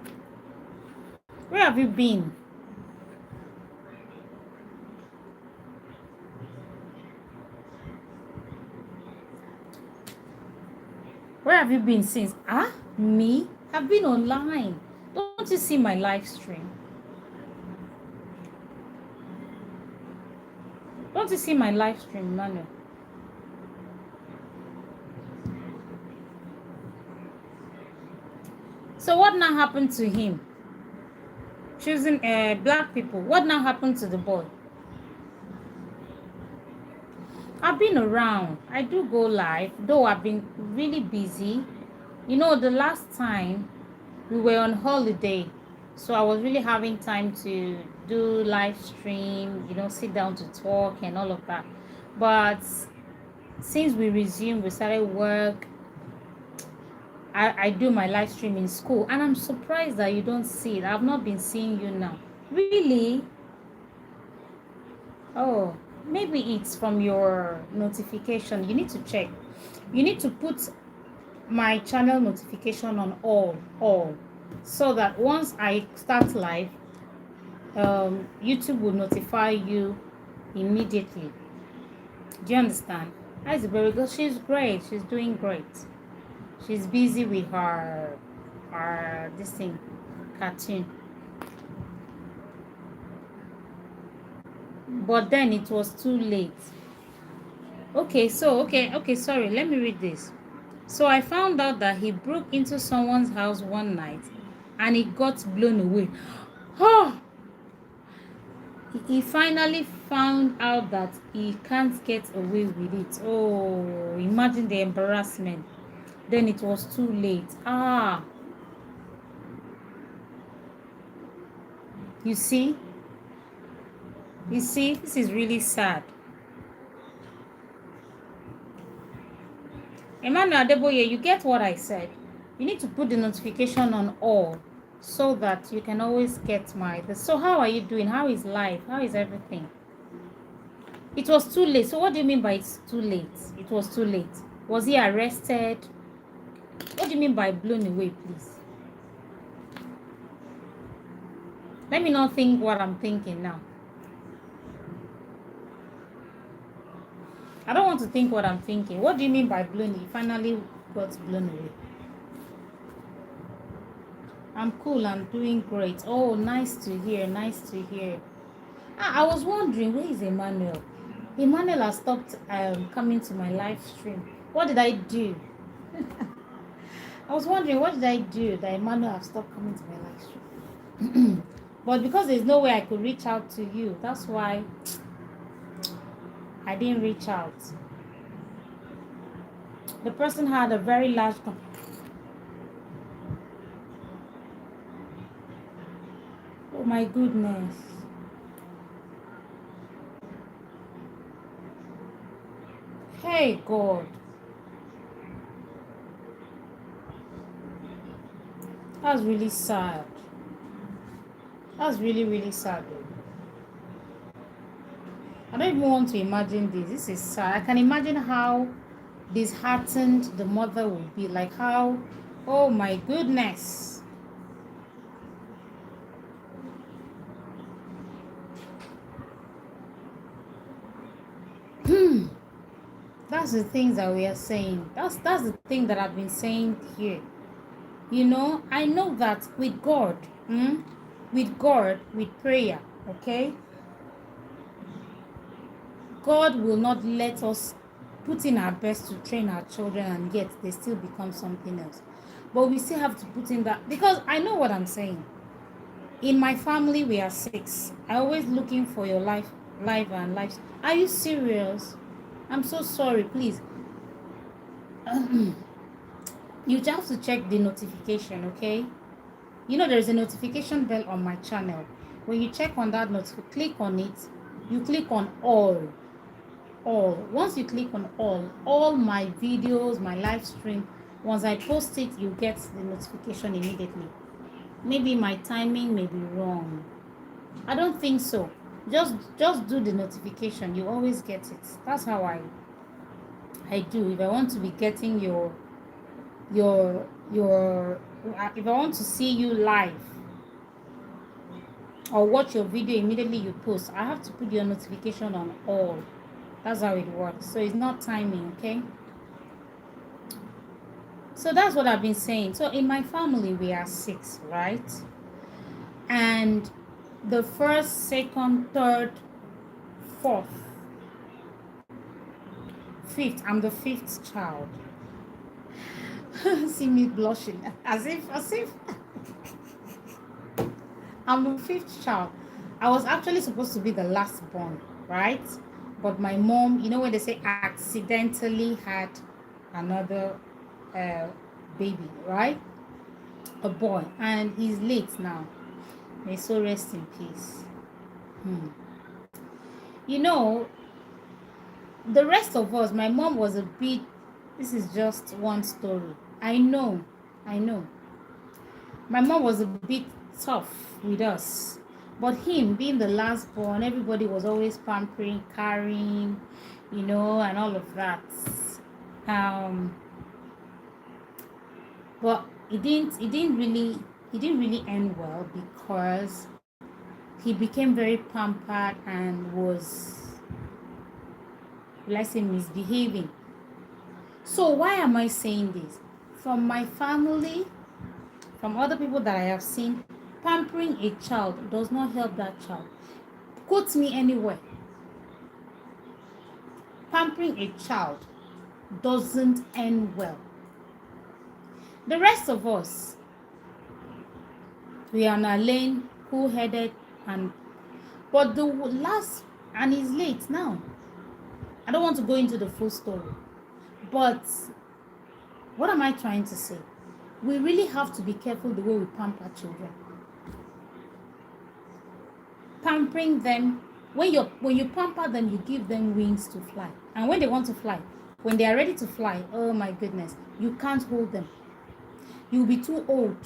Where have you been? Where have you been since? Me? I've been online. Don't you see my live stream? Don't you see my live stream, Emmanuel? So what now happened to him? Choosing black people. What now happened to the boy? I've been around. I do go live, though I've been really busy. You know, the last time we were on holiday, so I was really having time to do live stream, you know, sit down to talk and all of that. But since we resumed, we started work, I do my live stream in school, and I'm surprised that you don't see it. I've not been seeing you now. Really? Oh, maybe it's from your notification. You need to check. You need to put my channel notification on all, so that once I start live, YouTube will notify you immediately. Do you understand? That's very good. She's great. She's doing great. She's busy with her this thing, cartoon. But then it was too late. Okay, sorry, let me read this. So I found out that he broke into someone's house one night and he got blown away. Oh! He finally found out that he can't get away with it. Oh, imagine the embarrassment. Then it was too late. You see, this is really sad. Emmanuel Adeboye, you get what I said. You need to put the notification on all so that you can always get my this. So how are you doing? How is life? How is everything? It was too late. So what do you mean by it's too late? It was too late. Was he arrested? What do you mean by blown away, please? Let me not think what I'm thinking now. I don't want to think what I'm thinking. What do you mean by blown? He finally got blown away. I'm cool. I'm doing great. Oh, nice to hear. Nice to hear. I was wondering, where is Emmanuel? Emmanuel has stopped coming to my live stream. What did I do? I was wondering, what did I do that Emmanuel has stopped coming to my live stream? But because there's no way I could reach out to you, that's why I didn't reach out. The person had a very large oh my goodness. Hey God. That's really sad. That's really, really sad. I don't even want to imagine this. This is sad. I can imagine how disheartened the mother would be. Like how, oh my goodness. That's the things that we are saying. That's the thing that I've been saying here. You know, I know that with God, with prayer, okay, God will not let us put in our best to train our children and yet they still become something else. But we still have to put in that, because I know what I'm saying. In my family, we are 6. I always looking for your life and lives. Are you serious? I'm so sorry, please. You just have to check the notification, okay? You know there's a notification bell on my channel. When you check on that click on it, you click on all. Once you click on all my videos, my live stream, once I post it, you get the notification immediately. Maybe my timing may be wrong. I don't think so. Just do the notification. You always get it. That's how I do. If I want to be getting your if I want to see you live or watch your video immediately you post, I have to put your notification on all. That's how it works. So it's not timing, okay? So that's what I've been saying. So in my family, we are 6, right? And the first, second, third, fourth, fifth, I'm the 5th child. See me blushing as if I'm the 5th child. I was actually supposed to be the last born, right? But my mom, you know when they say accidentally had another baby, right? A boy, and he's late now. May so rest in peace. You know, the rest of us, my mom was a bit, this is just one story. I know. My mom was a bit tough with us. But him being the last born, everybody was always pampering, carrying, you know, and all of that. But it didn't really end well, because he became very pampered and was, let's say, misbehaving. So why am I saying this? From my family, from other people that I have seen, pampering a child does not help that child. Quote me anywhere. Pampering a child doesn't end well. The rest of us, we are in our lane, cool-headed, but the last, and he's late now. I don't want to go into the full story, but what am I trying to say? We really have to be careful the way we pamper children. Pampering them, when you pamper them, you give them wings to fly. And when they want to fly, when they are ready to fly, oh my goodness, you can't hold them. You'll be too old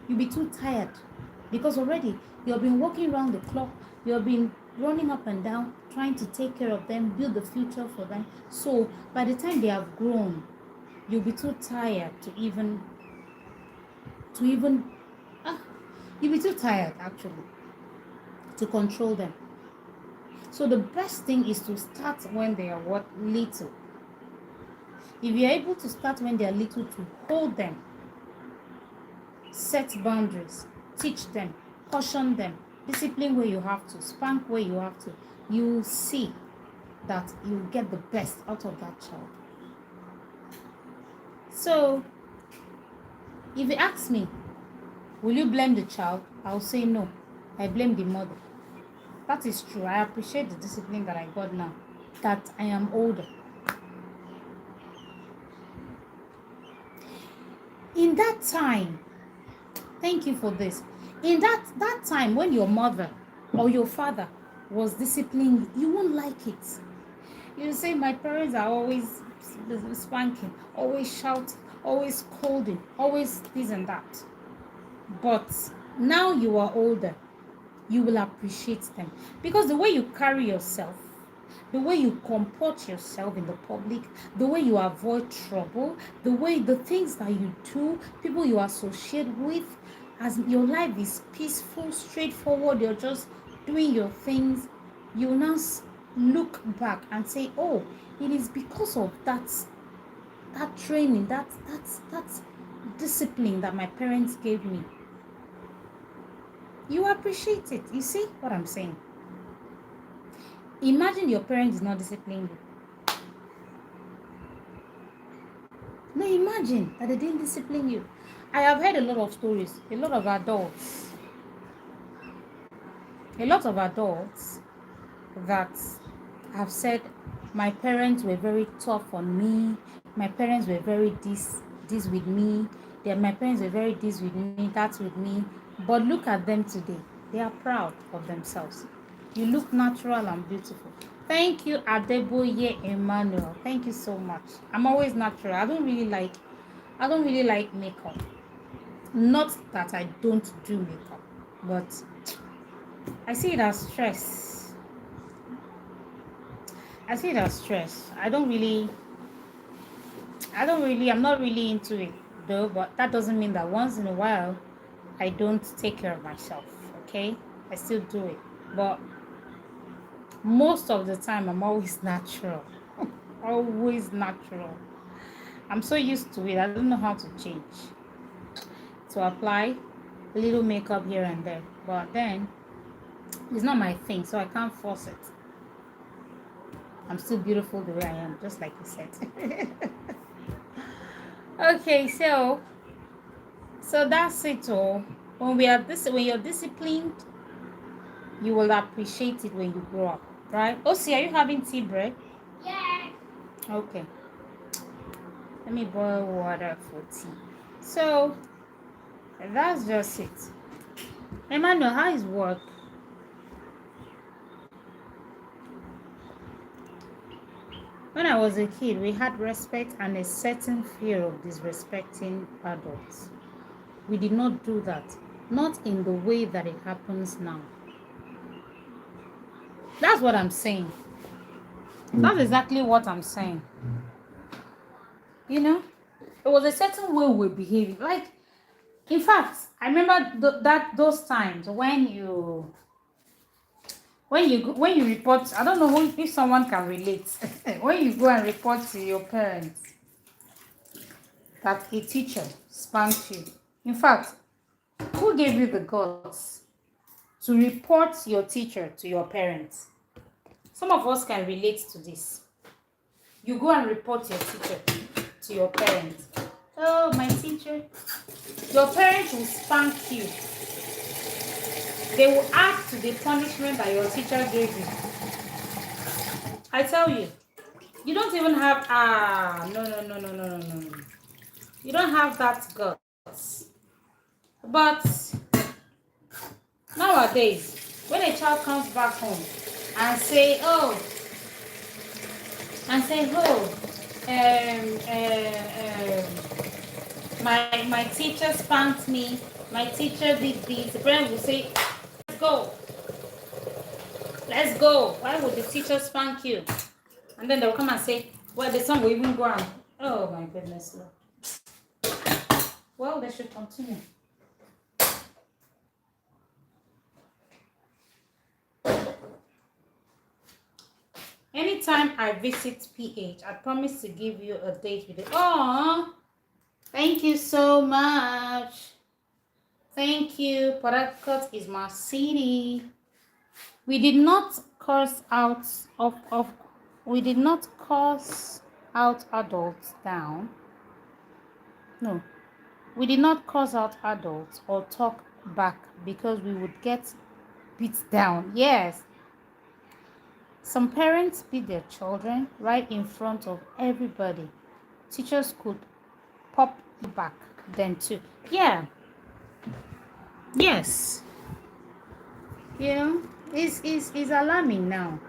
You'll be too tired because already you've been walking around the clock, you've been running up and down, trying to take care of them, build the future for them. So by the time they have grown, you'll be too tired to even ah, you'll be too tired actually to control them. So the best thing is to start when they are little. If you're able to start when they are little, to hold them, set boundaries, teach them, caution them, discipline where you have to, spank where you have to, you see that you get the best out of that child. So if you ask me, will you blame the child? I'll say no. I blame the mother. That is true. I appreciate the discipline that I got now that I am older. In that time, thank you for this. In that time when your mother or your father was disciplining, you won't like it. You say, my parents are always spanking, always shouting, always scolding, always this and that. But now you are older, you will appreciate them. Because the way you carry yourself, the way you comport yourself in the public, the way you avoid trouble, the things that you do, people you associate with, as your life is peaceful, straightforward, you're just doing your things, you now look back and say, oh, it is because of that training, that discipline that my parents gave me. You appreciate it. You see what I'm saying? Imagine your parents not disciplining you. No, imagine that they didn't discipline you. I have heard a lot of stories, a lot of adults that have said, my parents were very tough on me, my parents were very this with me, my parents were very this with me, that with me. But look at them today. They are proud of themselves. You look natural and beautiful. Thank you, Adeboye Emmanuel. Thank you so much. I'm always natural. I don't really like makeup. Not that I don't do makeup, but I see it as stress. I'm not really into it though, but that doesn't mean that once in a while I don't take care of myself, okay? I still do it. But most of the time, I'm always natural. Always natural. I'm so used to it. I don't know how to change. To apply a little makeup here and there. But then, it's not my thing, so I can't force it. I'm still beautiful the way I am, just like you said. Okay, so that's it all. When you're disciplined, you will appreciate it when you grow up, right? Osi, are you having tea break? Yeah. Okay. Let me boil water for tea. So that's just it. Emmanuel, how is work? When I was a kid, we had respect and a certain fear of disrespecting adults. We did not do that. Not in the way that it happens now. That's what I'm saying. That's exactly what I'm saying. You know, it was a certain way we were behaving. Like, in fact, I remember those times when you report. I don't know if someone can relate. When you go and report to your parents that a teacher spanked you. In fact, who gave you the guts to report your teacher to your parents? Some of us can relate to this. You go and report your teacher to your parents. Oh, my teacher. Your parents will spank you. They will add to the punishment that your teacher gave you. I tell you, you don't even have no. You don't have that guts. But nowadays, when a child comes back home and say, my teacher spanked me, My teacher did this. The parent will say, let's go. Let's go. Why would the teacher spank you? And then they'll come and say, well, the son will even go and, oh my goodness, Lord. Well, they should continue. Anytime I visit PH, I promise to give you a date with it. Oh, thank you so much. Thank you. Parakot is my city. We did not curse out we did not curse out adults down. No, we did not curse out adults or talk back because we would get beat down. Yes, some parents beat their children right in front of everybody. Teachers could pop back then too. Yeah, yes. You know, it's alarming now.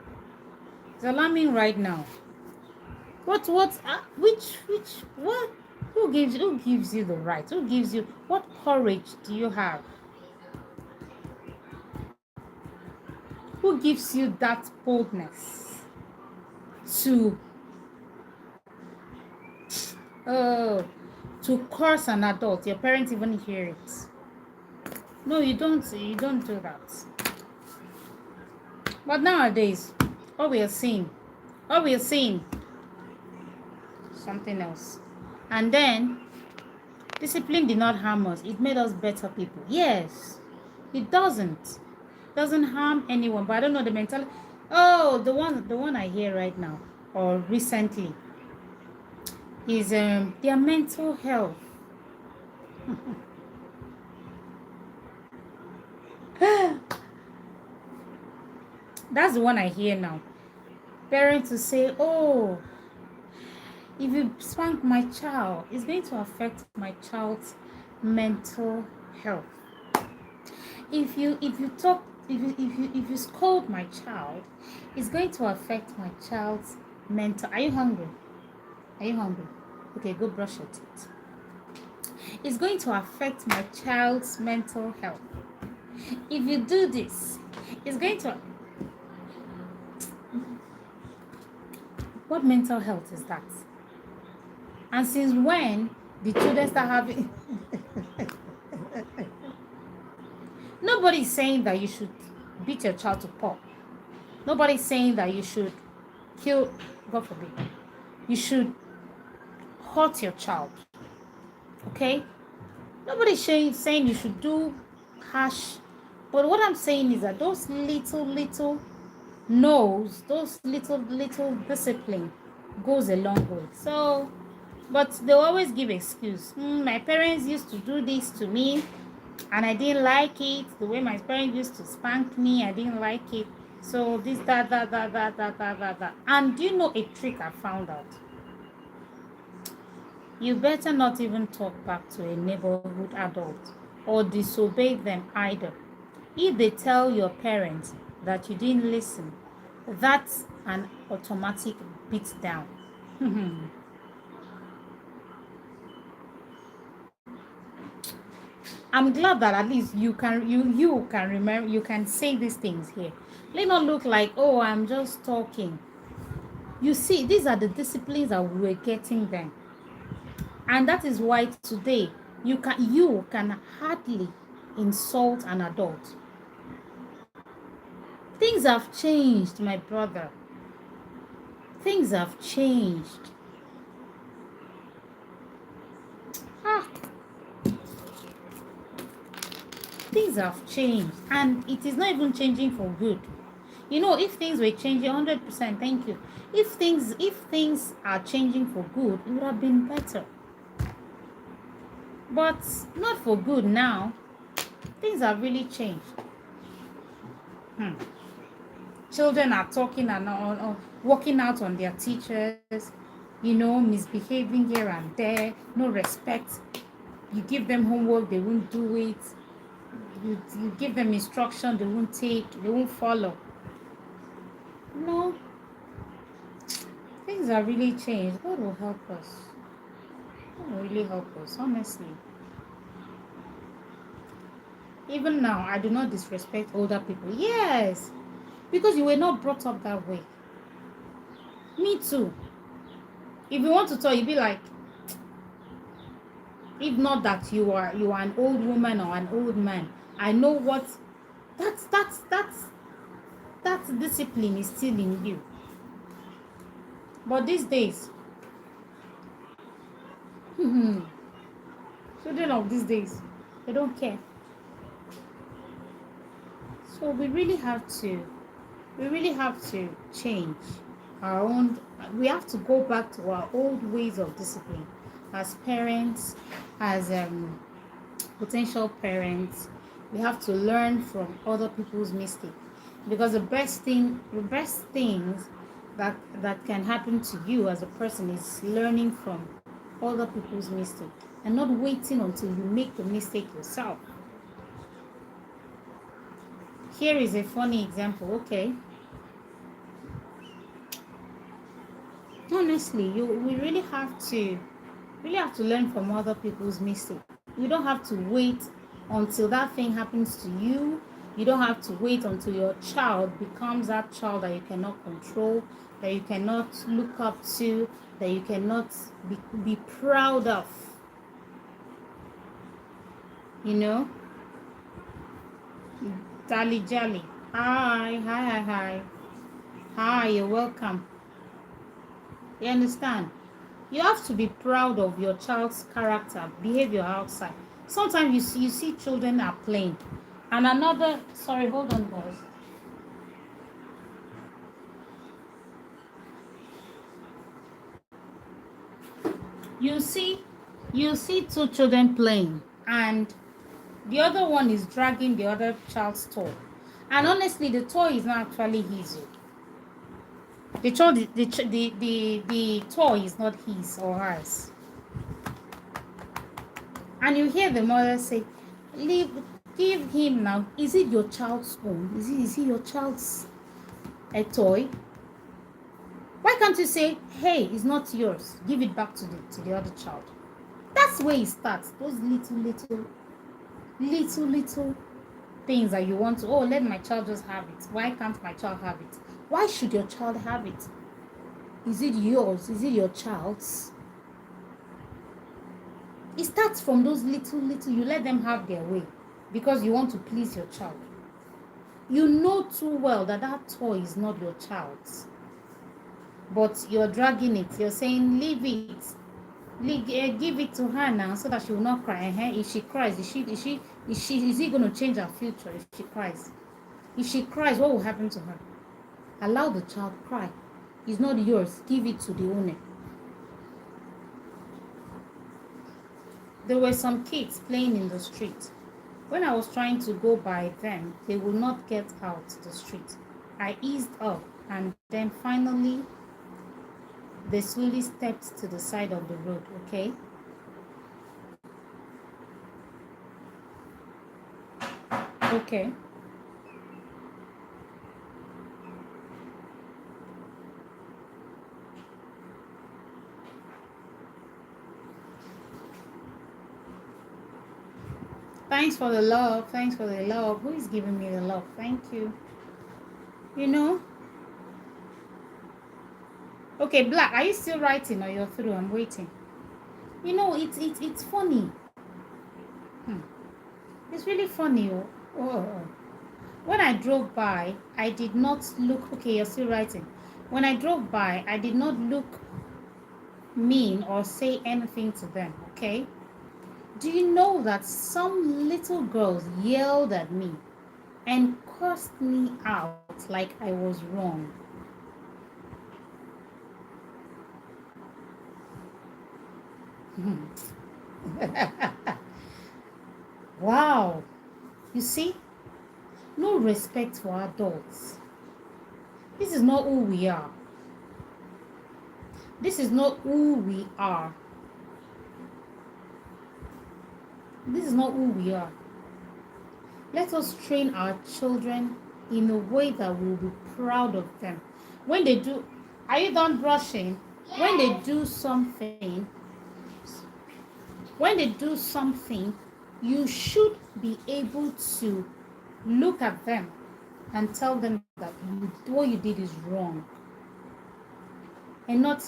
It's alarming right now. What what who gives you the right? Who gives you what courage do you have? Who gives you that boldness to to curse an adult? Your parents even hear it. No, you don't do that. But nowadays, all we are seeing something else. And then discipline did not harm us. It made us better people. Yes. It doesn't harm anyone, but I don't know the mentality. Oh, the one I hear right now or recently is their mental health. That's the one I hear now. Parents to say, oh, if you spank my child, it's going to affect my child's mental health. If you talk if you scold my child, it's going to affect my child's mental. Are you hungry? Are you hungry? Okay, go brush your teeth. It's going to affect my child's mental health. If you do this, it's going to. What mental health is that? And since when did children start having? Nobody's saying that you should beat your child to pulp. Nobody's saying that you should kill, God forbid. You should hurt your child. Okay? Nobody's saying you should do harsh. But what I'm saying is that those little no's, those little discipline goes a long way. So, but they always give excuse. My parents used to do this to me and I didn't like it. The way my parents used to spank me, I didn't like it. So this, that. And do you know a trick I found out? You better not even talk back to a neighborhood adult or disobey them either. If they tell your parents that you didn't listen, that's an automatic beat down. I'm glad that at least you can remember, you can say these things here. Let not look like, oh, I'm just talking. You see, these are the disciplines that we were getting then. And that is why today you can hardly insult an adult. Things have changed, my brother. Things have changed. Things have changed, and it is not even changing for good. You know, if things were changing 100%, thank you. If things are changing for good, it would have been better. But not for good now. Things have really changed. Children are talking and walking out on their teachers, misbehaving here and there, no respect. You give them homework, they won't do it. You give them instruction, they won't take, they won't follow. No. Things are really changed. God will help us. God will really help us, honestly. Even now, I do not disrespect older people. Yes, because you were not brought up that way. Me too. If you want to talk, you be like, if not that you are an old woman or an old man, I know what that discipline is still in you. But these days, children of these days, they don't care. So we really have to change our own. We have to go back to our old ways of discipline as parents, as potential parents. We have to learn from other people's mistakes, because the best things that can happen to you as a person is learning from other people's mistakes and not waiting until you make the mistake yourself. Here is a funny example. Okay, honestly, we really have to learn from other people's mistakes. You don't have to wait until that thing happens to you. You don't have to wait until your child becomes that child that you cannot control, that you cannot look up to, that you cannot be proud of. You know? Dali Jali. Hi. Hi, you're welcome. You understand? You have to be proud of your child's character, behavior outside. Sometimes you see children are playing. And another, sorry, hold on, guys. You see, you see two children playing, and the other one is dragging the other child's toy. And honestly, the toy is not actually his. The toy is not his or hers. And you hear the mother say, "Leave, give him now. Is it your child's own? Is it your child's a toy? Why can't you say, hey, it's not yours. Give it back to the other child." That's where it starts. Those little things that you want to, oh, let my child just have it. Why can't my child have it? Why should your child have it? Is it yours? Is it your child's? It starts from those little, you let them have their way because you want to please your child. You know too well that that toy is not your child's, but you're dragging it. You're saying, leave it. Give it to her now so that she will not cry. If she cries, is it going to change her future if she cries? If she cries, what will happen to her? Allow the child cry. It's not yours. Give it to the owner. There were some kids playing in the street. When I was trying to go by them, they would not get out the street. I eased up, and then finally they slowly stepped to the side of the road, okay? Okay. Thanks for the love. Thanks for the love. Who is giving me the love? Thank you. You know? Okay, Black, are you still writing or you're through? I'm waiting. You know, it's funny. It's really funny. Oh. When I drove by, I did not look. Okay, you're still writing. When I drove by, I did not look mean or say anything to them, okay? Do you know that some little girls yelled at me and cursed me out like I was wrong? Wow. You see? No respect for adults. This is not who we are. This is not who we are. This is not who we are. Let us train our children in a way that we'll be proud of them. When they do, are you done brushing? When they do something, you should be able to look at them and tell them that what you did is wrong, and not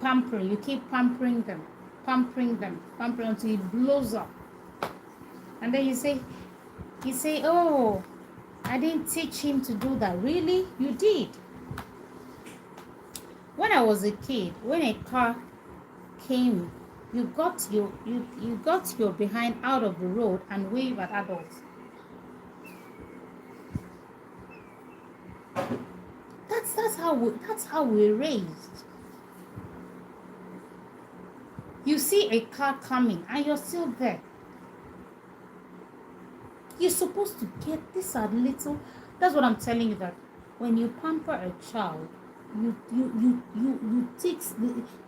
pampering. You keep pampering them, pampering until it blows up. And then you say, oh, I didn't teach him to do that. Really? You did. When I was a kid, when a car came, you got your behind out of the road and wave at adults. That's how we're raised. You see a car coming and you're still there. You're supposed to get this a little. That's what I'm telling you, that when you pamper a child, you take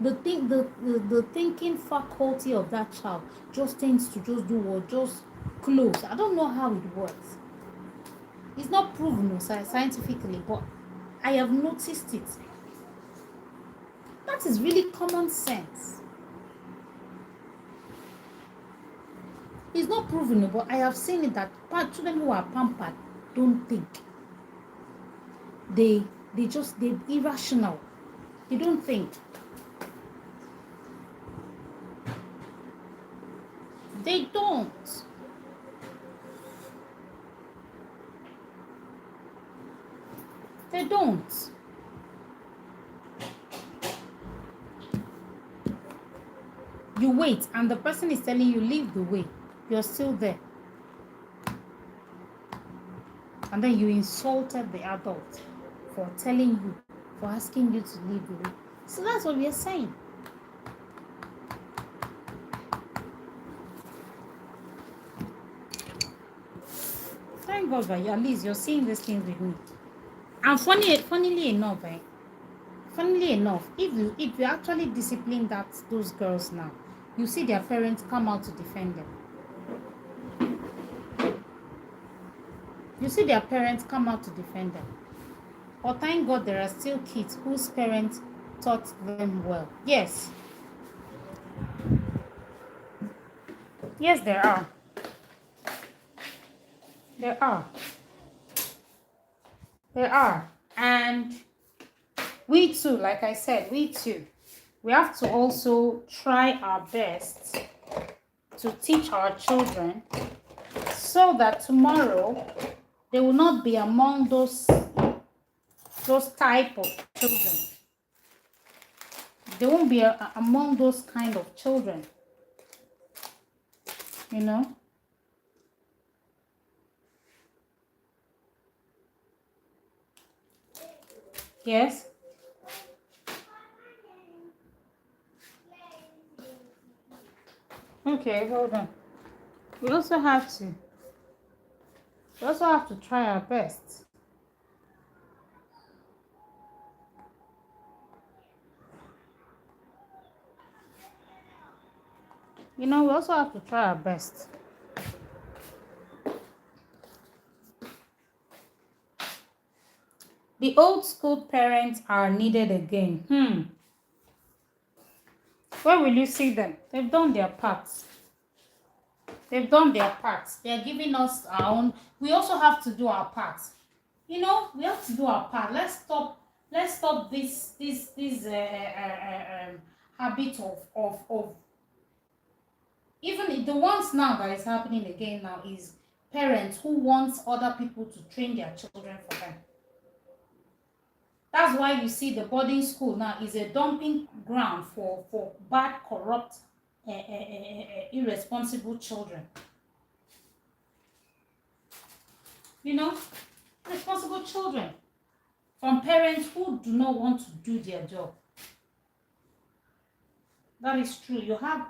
the thinking faculty of that child just tends to just do what, just close. I don't know how it works. It's not proven scientifically, but I have noticed it. That is really common sense. It's not proven, but I have seen it that children who are pampered don't think. They're irrational. They don't think. They don't. They don't. You wait, and the person is telling you, leave the way. You're still there. And then you insulted the adult for telling you, for asking you to leave the way. So that's what we are saying. Thank God that at least you're seeing these things with me. And funnily enough, if you actually discipline those girls now, you see their parents come out to defend them. You see their parents come out to defend them. But thank God there are still kids whose parents taught them well. Yes. Yes, there are. There are. There are. And we too, like I said, we have to also try our best to teach our children so that tomorrow they will not be among those type of children. They won't be among those kind of children. You know? Yes? Okay, hold on. We also have to try our best. You know, we also have to try our best. The old school parents are needed again. Where will you see them? They've done their parts. They've done their parts. They're giving us our own. We also have to do our parts. You know, we have to do our part. Let's stop this habit of even the ones now that is happening again now is parents who want other people to train their children for them. That's why you see the boarding school now is a dumping ground for bad, corrupt, irresponsible children. You know, responsible children from parents who do not want to do their job. That is true. You have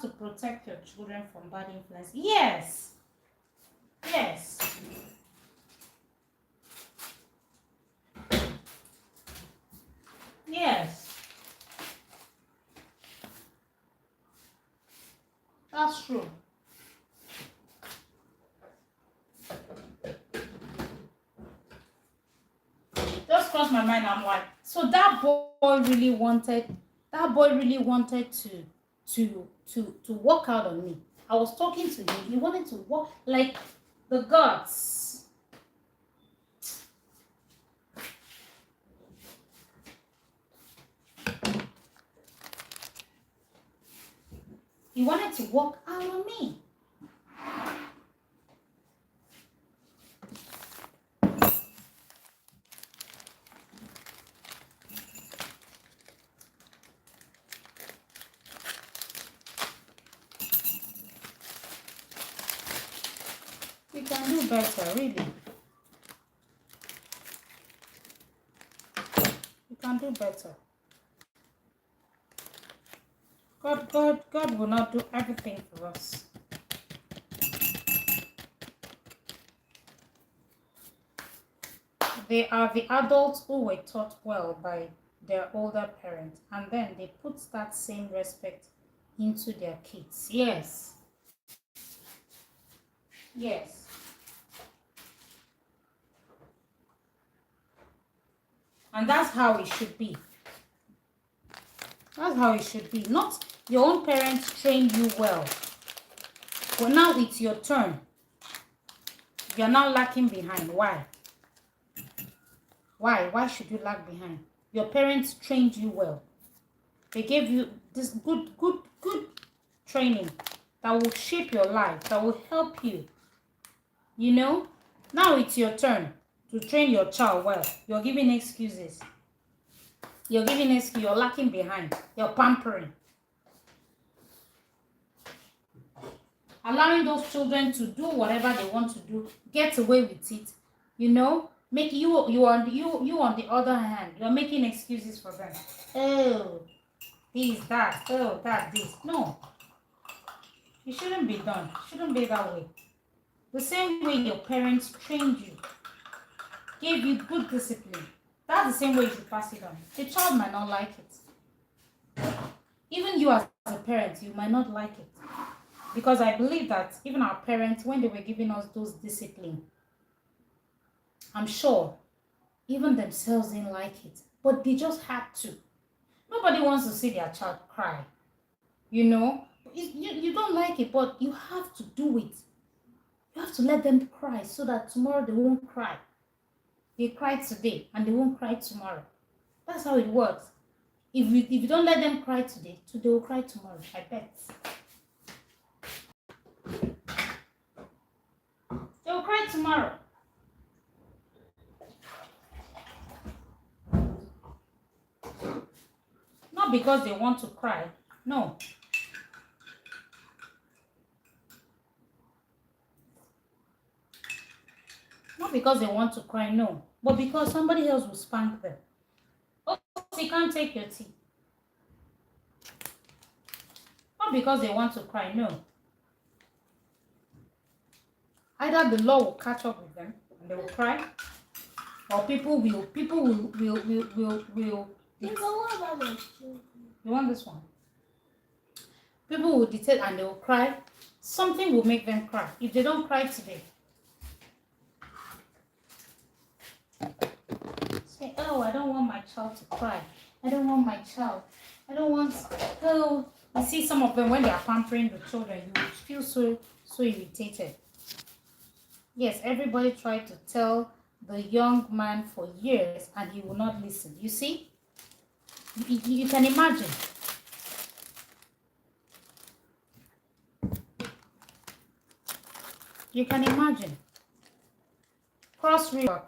to protect your children from bad influence. Yes. Yes. Yes. That's true. Just crossed my mind. I'm like, so that boy really wanted to walk out on me. I was talking to him. He wanted to walk like the gods. He wanted to walk out on me. We can do better, really. We can do better. God will not do everything for us. They are the adults who were taught well by their older parents, and then they put that same respect into their kids. Yes. Yes. And that's how it should be. That's how it should be. Not your own parents trained you well, but now it's your turn. You're now lacking behind. Why? Why should you lag behind? Your parents trained you well. They gave you this good training that will shape your life, that will help you. You know? Now it's your turn to train your child well. You're giving excuses. You're lacking behind. You're pampering. Allowing those children to do whatever they want to do, get away with it, you know? Make you on the other hand, you're making excuses for them. Oh, this, that, oh, that, this. No. It shouldn't be done. It shouldn't be that way. The same way your parents trained you, gave you good discipline, that's the same way you should pass it on. The child might not like it. Even you as a parent, you might not like it. Because I believe that even our parents, when they were giving us those discipline, I'm sure even themselves didn't like it. But they just had to. Nobody wants to see their child cry. You know? You don't like it, but you have to do it. You have to let them cry so that tomorrow they won't cry. They cry today and they won't cry tomorrow. That's how it works. If you don't let them cry today, they will cry tomorrow, I bet. They will cry tomorrow. Not because they want to cry, no. Not because they want to cry, no. But because somebody else will spank them. Oh, so you can't take your tea. Not because they want to cry, no. Either the law will catch up with them and they will cry, or people will. You want this one? People will dictate and they will cry. Something will make them cry. If they don't cry today, say, oh, I don't want my child to cry. I don't want my child. I don't want. Oh, you see some of them when they are pampering the children, you feel so irritated. Yes, everybody tried to tell the young man for years and he will not listen. You see? You can imagine. You can imagine. Cross river.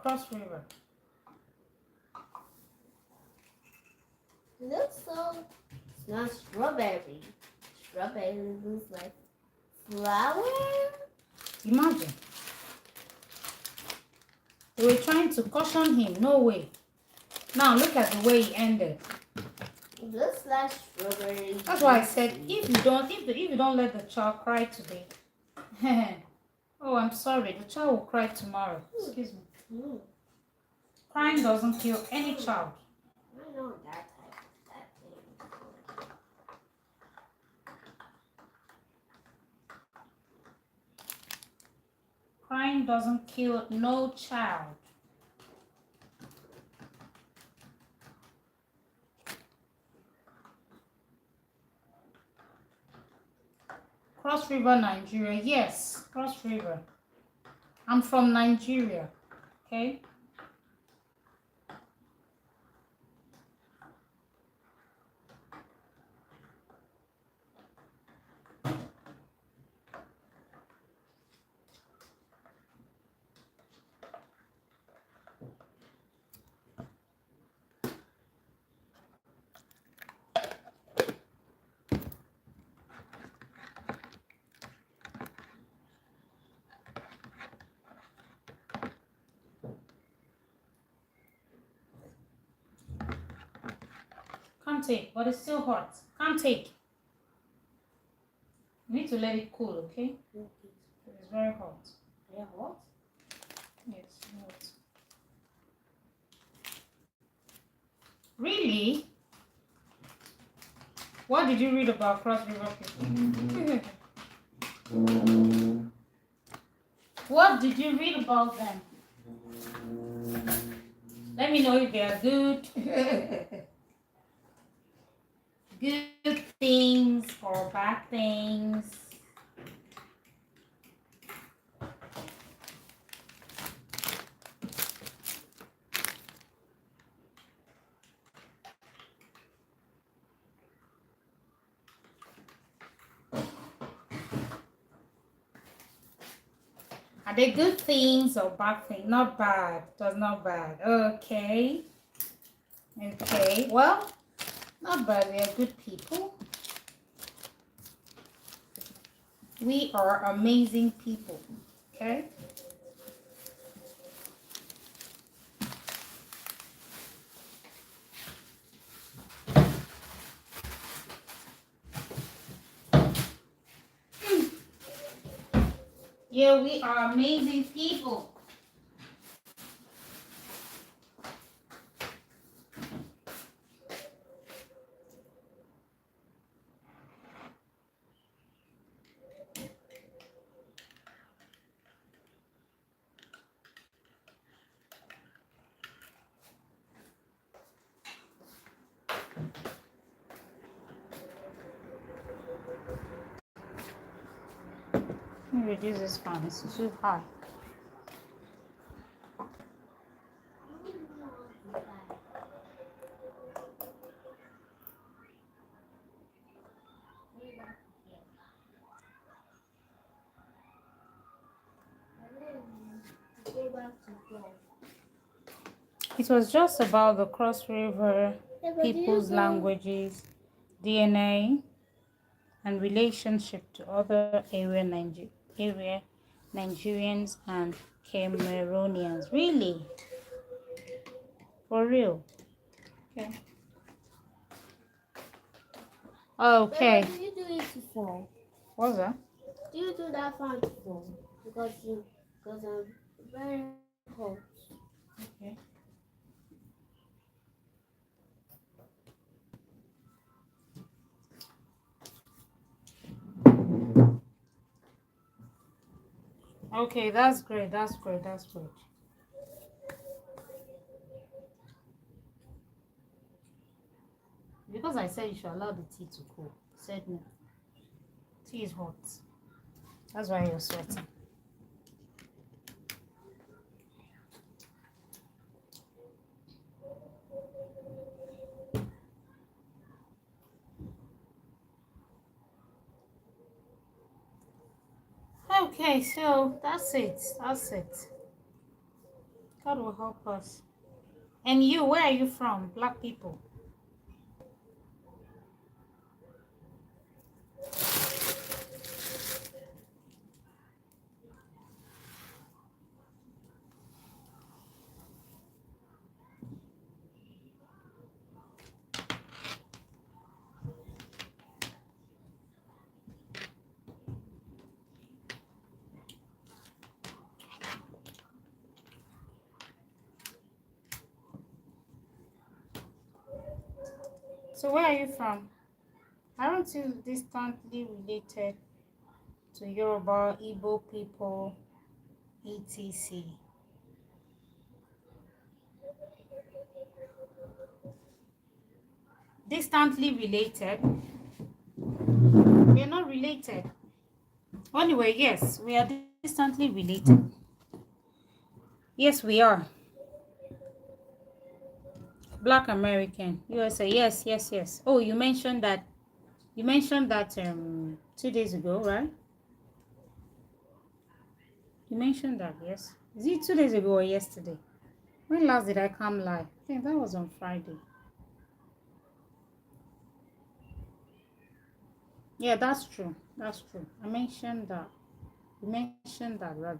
Looks so. It's not strawberry. Strawberry looks like flower. Imagine. They were trying to caution him. No way. Now look at the way he ended. It looks like strawberry. That's why I said if you don't let the child cry today. Oh, I'm sorry. The child will cry tomorrow. Excuse me. Crying doesn't kill any child. I know that thing. Crying doesn't kill no child. Cross River, Nigeria. Yes, Cross River. I'm from Nigeria. Okay. Can't take, but it's still hot. Can't take. You need to let it cool, okay? It's very hot. Yeah, what? Yes, hot. Really? What did you read about Cross River people? What did you read about them? Let me know if they are good. Good things or bad things. Are they good things or bad things? Not bad. It was not bad. Okay. Okay. Well, not bad. They are good people. We are amazing people. Okay. Yeah, we are amazing people. Let me reduce this fan. It's too hot. Go back to God. It was just about the Cross River people's languages, DNA, and relationship to other area Nigerians and Cameroonians. Really? For real? Okay. Okay. Where do you do it for? What's that? Do you do that fan for? Because I'm very hot. Okay. Okay, that's great. That's great. That's great. Because I said you should allow the tea to cool. You said no. Tea is hot. That's why you're sweating. Okay, so that's it. That's it. God will help us. And you, where are you from? Black people. So where are you from? Aren't you distantly related to Yoruba, Igbo people, etc.? Distantly related? We're not related. Anyway, yes, we are distantly related. Yes, we are. Black American, USA. Yes, yes, yes. Oh, you mentioned that. You mentioned that 2 days ago, right? You mentioned that, yes. Is it 2 days ago or yesterday? When last did I come live? I think that was on Friday. Yeah, that's true. That's true. I mentioned that. You mentioned that rather.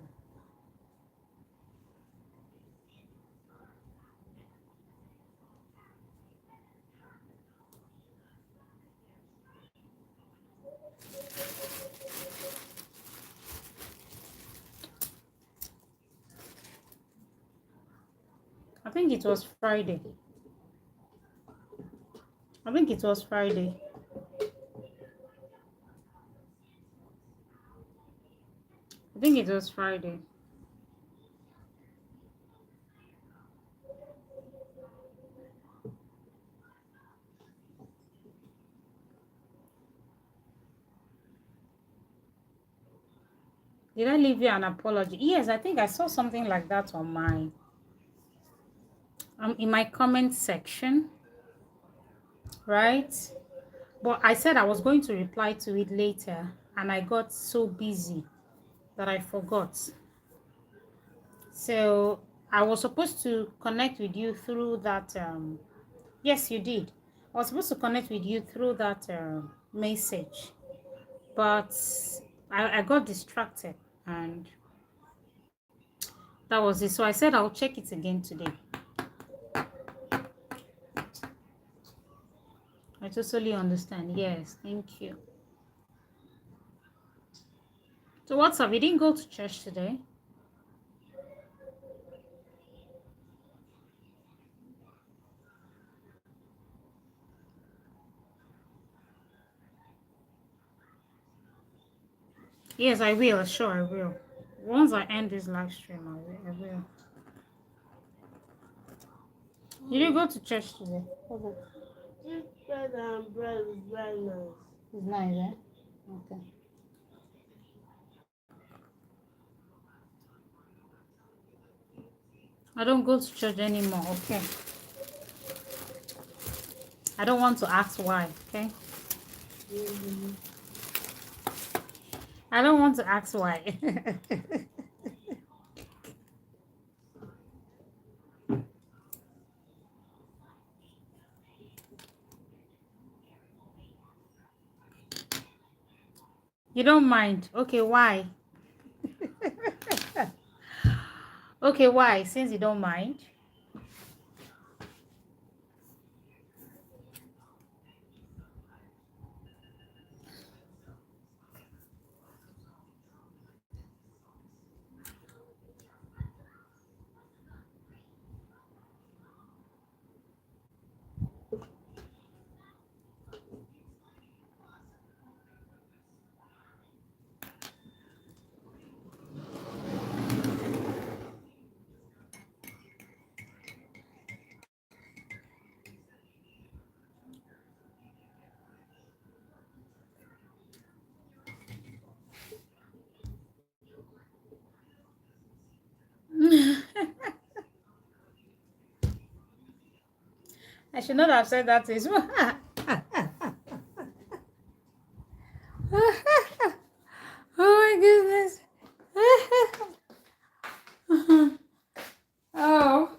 I think it was Friday. I think it was Friday. I think it was Friday. Did I leave you an apology? Yes, I think I saw something like that on my in my comment section, right? But I said I was going to reply to it later, and I got so busy that I forgot. So I was supposed to connect with you through that. Yes, you did. I was supposed to connect with you through that message, but I got distracted, and that was it. So I said I'll check it again today. I totally understand. Yes, thank you. So what's up? You didn't go to church today? Yes, I will. Sure, I will. Once I end this live stream, I will. You didn't go to church today? Okay. This bread and bread is very nice. It's nice, eh? Okay. I don't go to church anymore, okay? I don't want to ask why, okay? Mm-hmm. I don't want to ask why. You don't mind? Okay, why? Okay, why? Since you don't mind. I should not have said that is. Oh my goodness. Oh.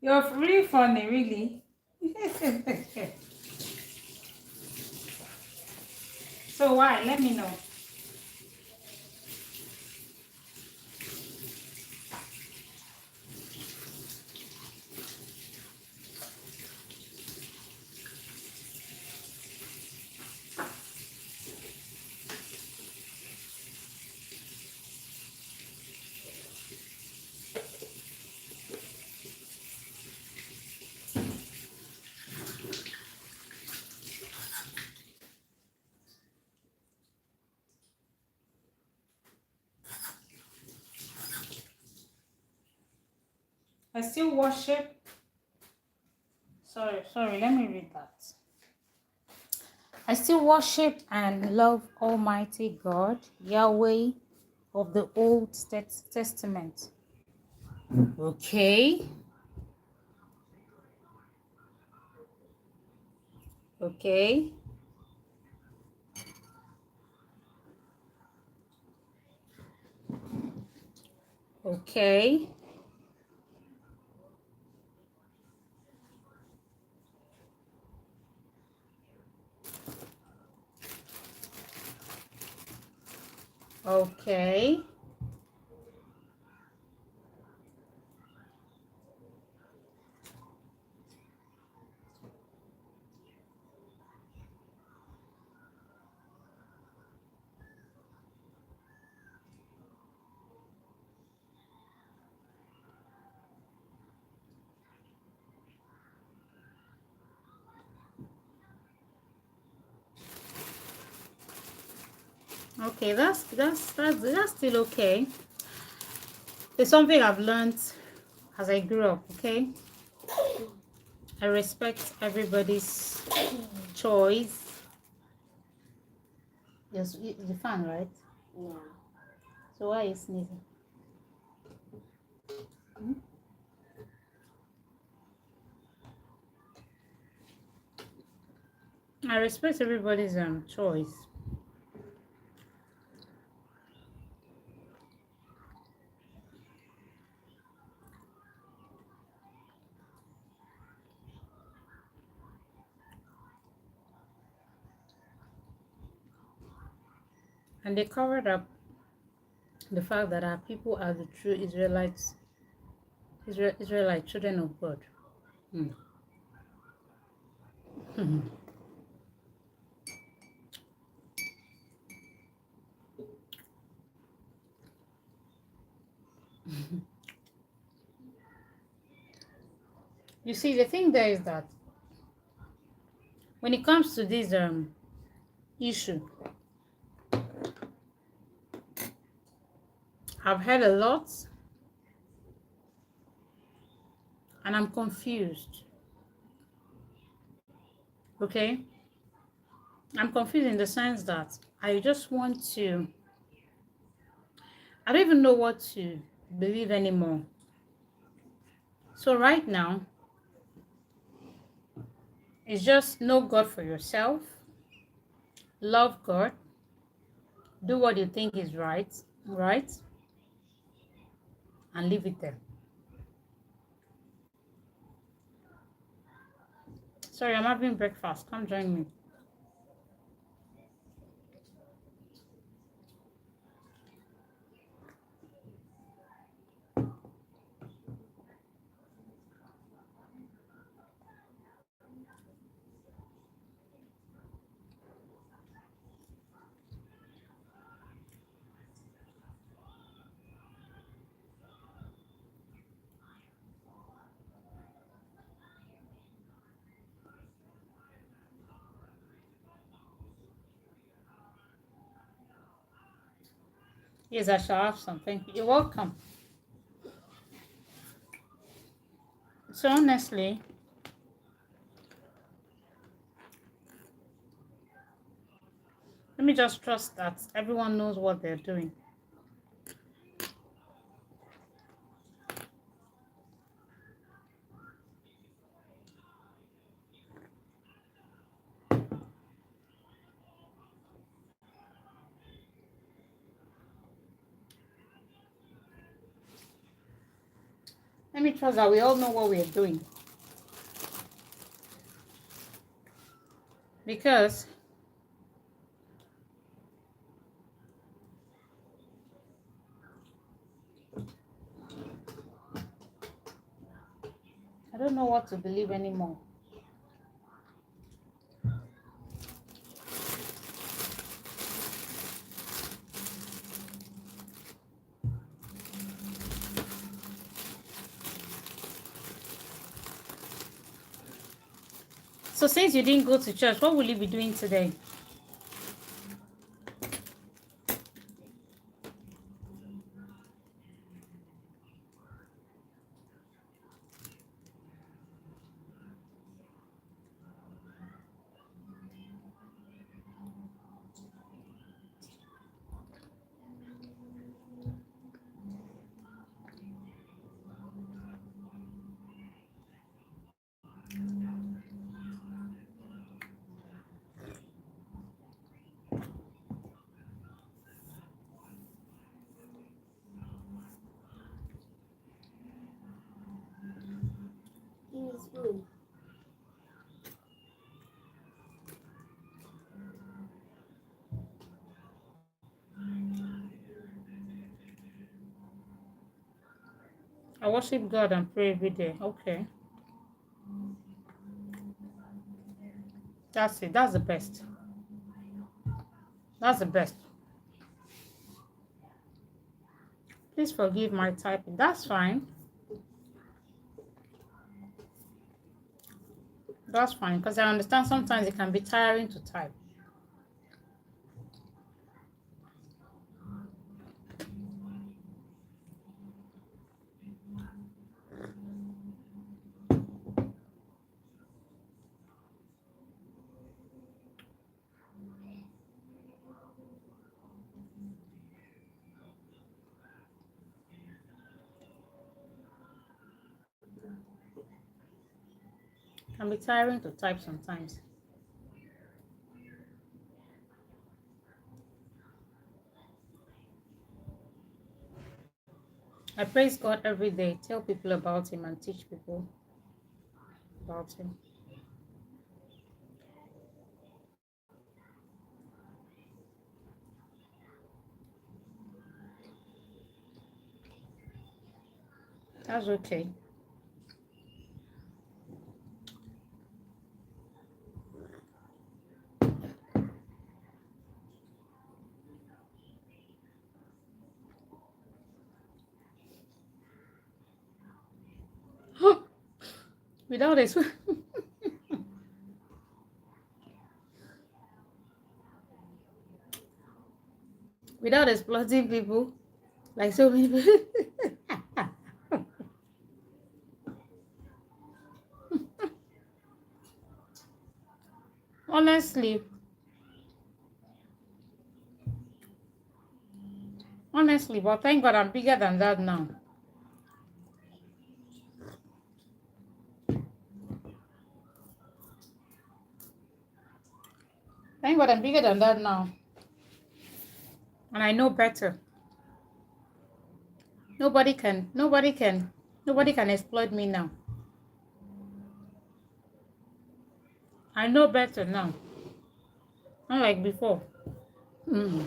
You're really funny, really. So why? Let me know. I still worship. Sorry, let me read that. I still worship and love Almighty God, Yahweh of the Old Testament. Okay. Okay. Okay. Okay. Okay, that's still okay. It's something I've learned as I grew up, okay? I respect everybody's choice. Yes, the fan, right? Yeah. So why are you sneezing? I respect everybody's choice. And they covered up the fact that our people are the true Israelites, Israelite children of God. Hmm. You see, the thing there is that when it comes to this issue, I've heard a lot and I'm confused. Okay? I'm confused in the sense that I just want to, I don't even know what to believe anymore. So right now, it's just know God for yourself, love God, do what you think is right, and leave it there. Sorry, I'm having breakfast. Come join me. Yes, I shall have some. Thank you. You're welcome. So honestly, let me just trust that everyone knows what they're doing. Let me trust that we all know what we're doing. Because I don't know what to believe anymore. So since you didn't go to church, what will you be doing today? I worship God and pray every day. Okay. That's it. That's the best. That's the best. Please forgive my typing. That's fine. That's fine. Because I understand sometimes it can be tiring to type. It can be tiring to type sometimes. I praise God every day, tell people about Him, and teach people about Him. That's okay. Without this, without exploiting people, like so many people. honestly, honestly, but thank God I'm bigger than that now. Thank God I'm bigger than that now. And I know better. Nobody can exploit me now. I know better now. Not like before. Mm.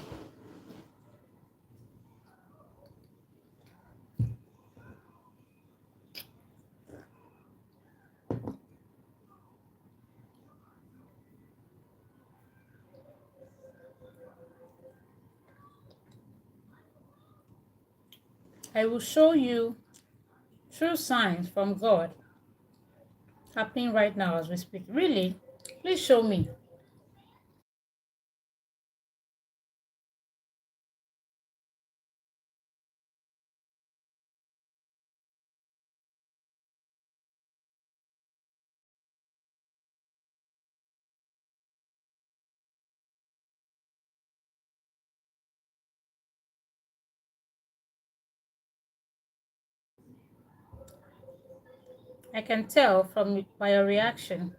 I will show you true signs from God happening right now as we speak. Really? Please show me. I can tell from by your reaction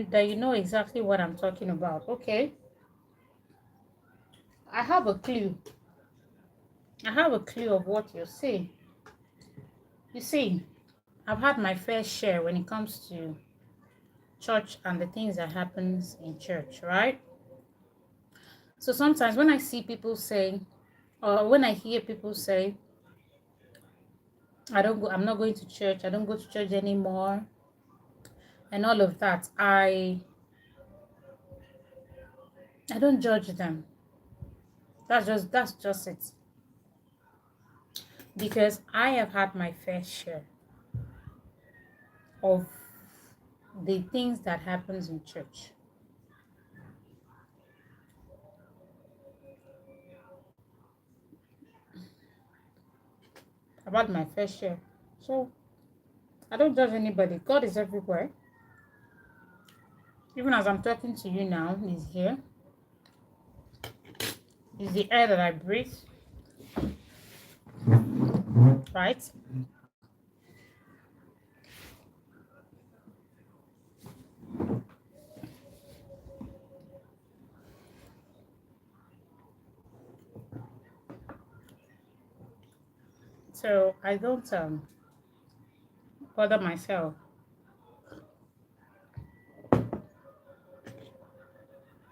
that you know exactly what I'm talking about. Okay. I have a clue. I have a clue of what you're saying. You see, I've had my fair share when it comes to church and the things that happens in church, right? So sometimes when I see people say, or when I hear people say, I'm not going to church, I don't go to church anymore, and all of that, I don't judge them. That's just it. Because I have had my fair share of the things that happens in church. About my fair share. So I don't judge anybody. God is everywhere. Even as I'm talking to you now, He's here. He's the air that I breathe, right? So I don't bother myself.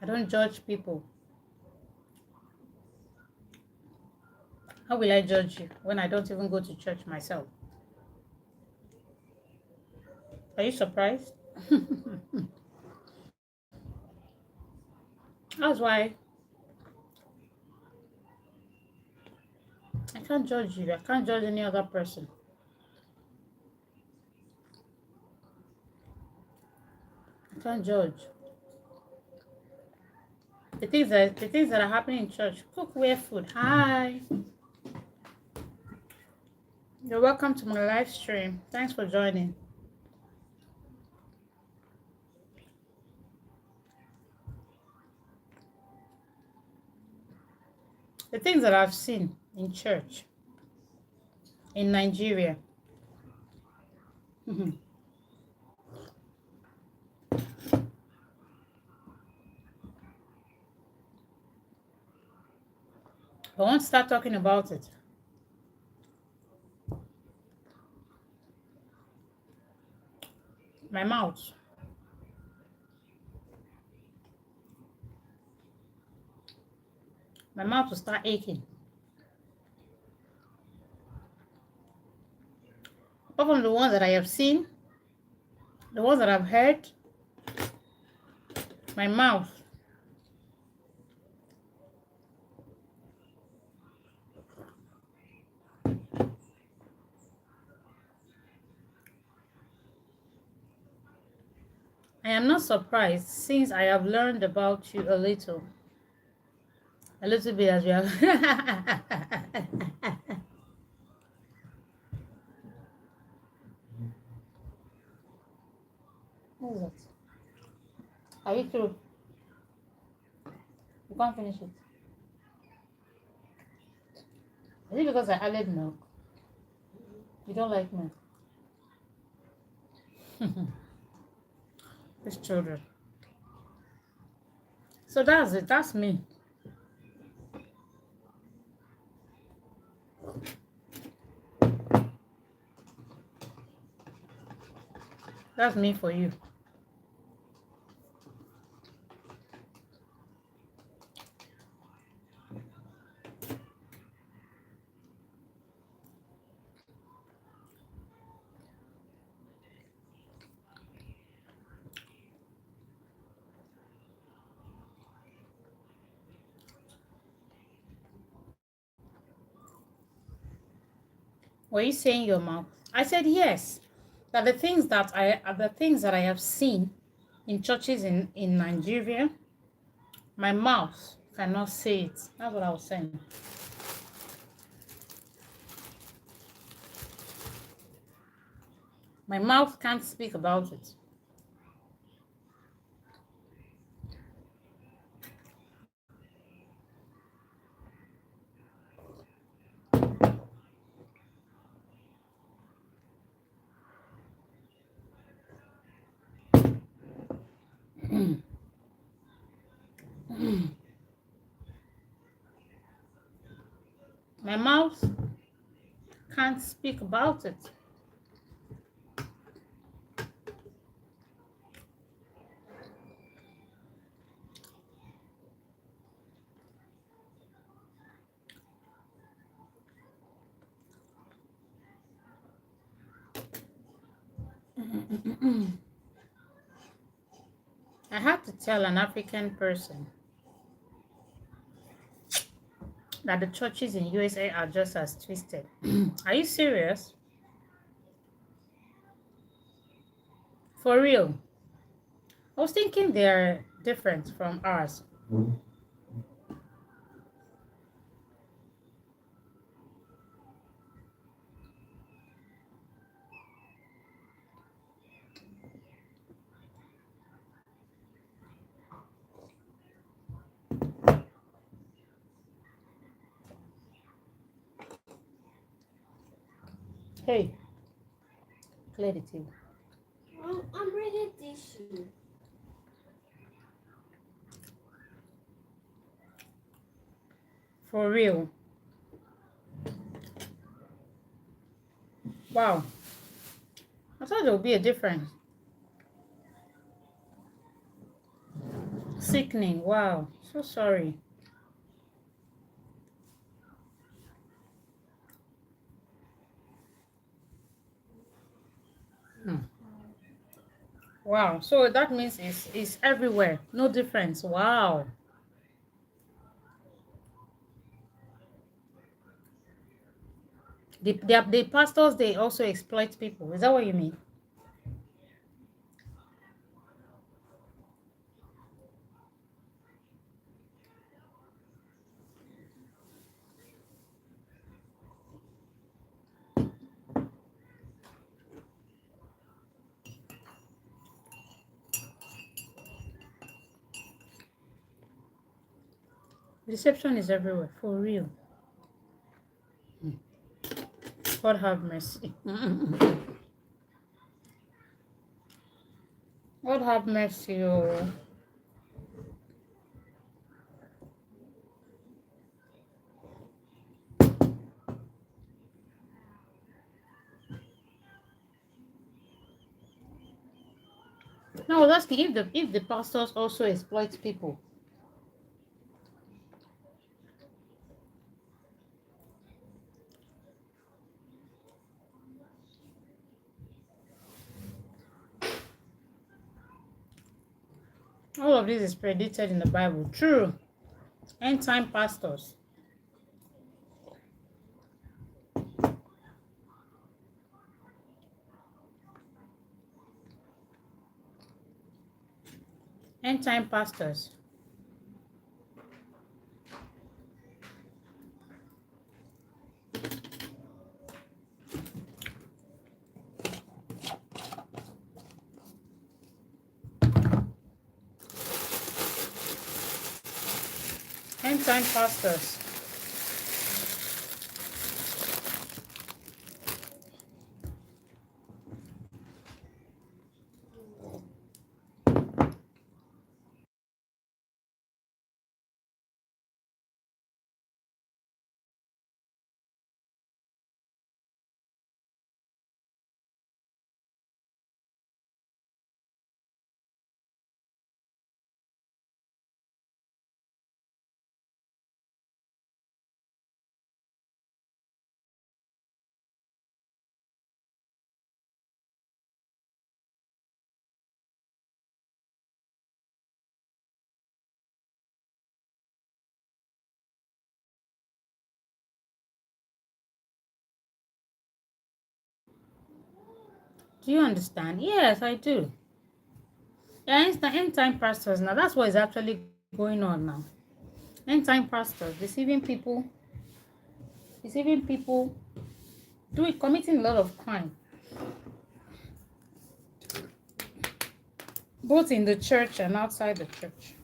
I don't judge people. How will I judge you when I don't even go to church myself? Are you surprised? That's why I can't judge you. I can't judge any other person. I can't judge. The things that are happening in church. Cookware food. Hi. You're welcome to my live stream. Thanks for joining. The things that I've seen in church in Nigeria. I want to start talking about it. My mouth. My mouth will start aching. Apart from the ones that I have seen, the ones that I've heard, my mouth. I am not surprised since I have learned about you a little. A little bit as well. What is it? Are you through? You can't finish it. Is it because I added milk? You don't like milk? These children. So that's it. That's me. That's me for you. Were you saying your mouth? I said yes. That the things that I have seen in churches in Nigeria, my mouth cannot say it. That's what I was saying. My mouth can't speak about it. My mouth can't speak about it. I had to tell an African person that the churches in USA are just as twisted. Are you serious? For real? I was thinking they're different from ours. Hey, clear the table. I'm bringing tissue. For real. Wow. I thought there would be a difference. Sickening. Wow. So sorry. Wow. So that means it's everywhere. No difference. Wow. The pastors, they also exploit people. Is that what you mean? Deception is everywhere. For real. God have mercy. God have mercy. Oh. No, I was asking if the pastors also exploit people. All of this is predicted in the Bible. True. End time pastors. End time pastors. End time pastors. Do you understand? Yes, I do. Yeah, end time pastors now. That's what is actually going on now. End time pastors deceiving people, doing committing a lot of crime, both in the church and outside the church.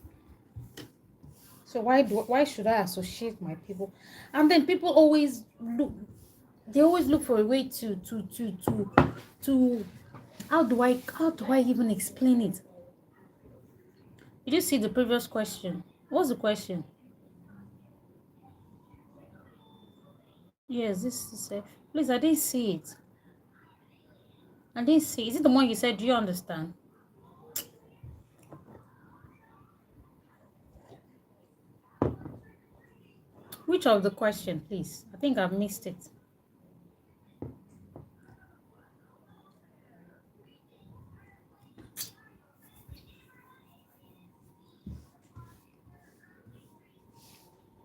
So why should I associate my people? And then people always look. They always look for a way to how do I even explain it? Did you see the previous question? What's the question? Yes, this is safe. Please, I didn't see it. I didn't see. Is it the one you said? Do you understand? Which of the question, please? I think I've missed it.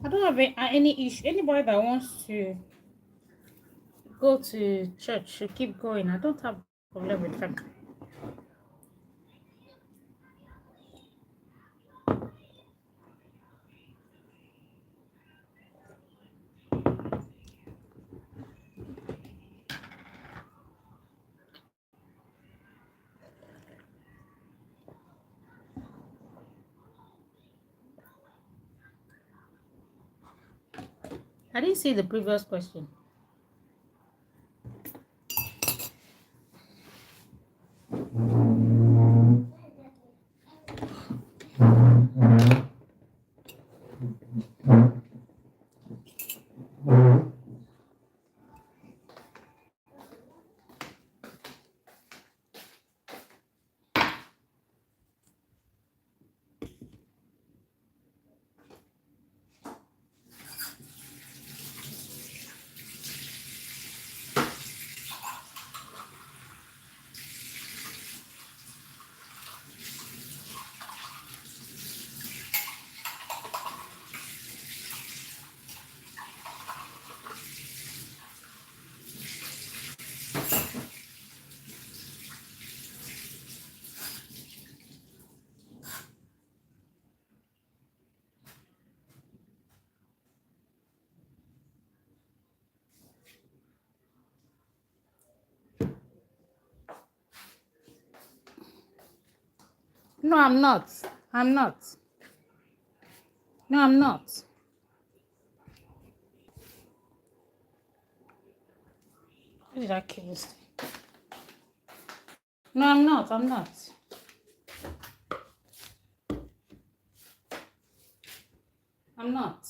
I don't have any issue. Anybody that wants to go to church should keep going. I don't have a problem with them. I didn't see the previous question. No, I'm not. I'm not. No, I'm not. Where did I keep this thing? No, I'm not. I'm not. I'm not.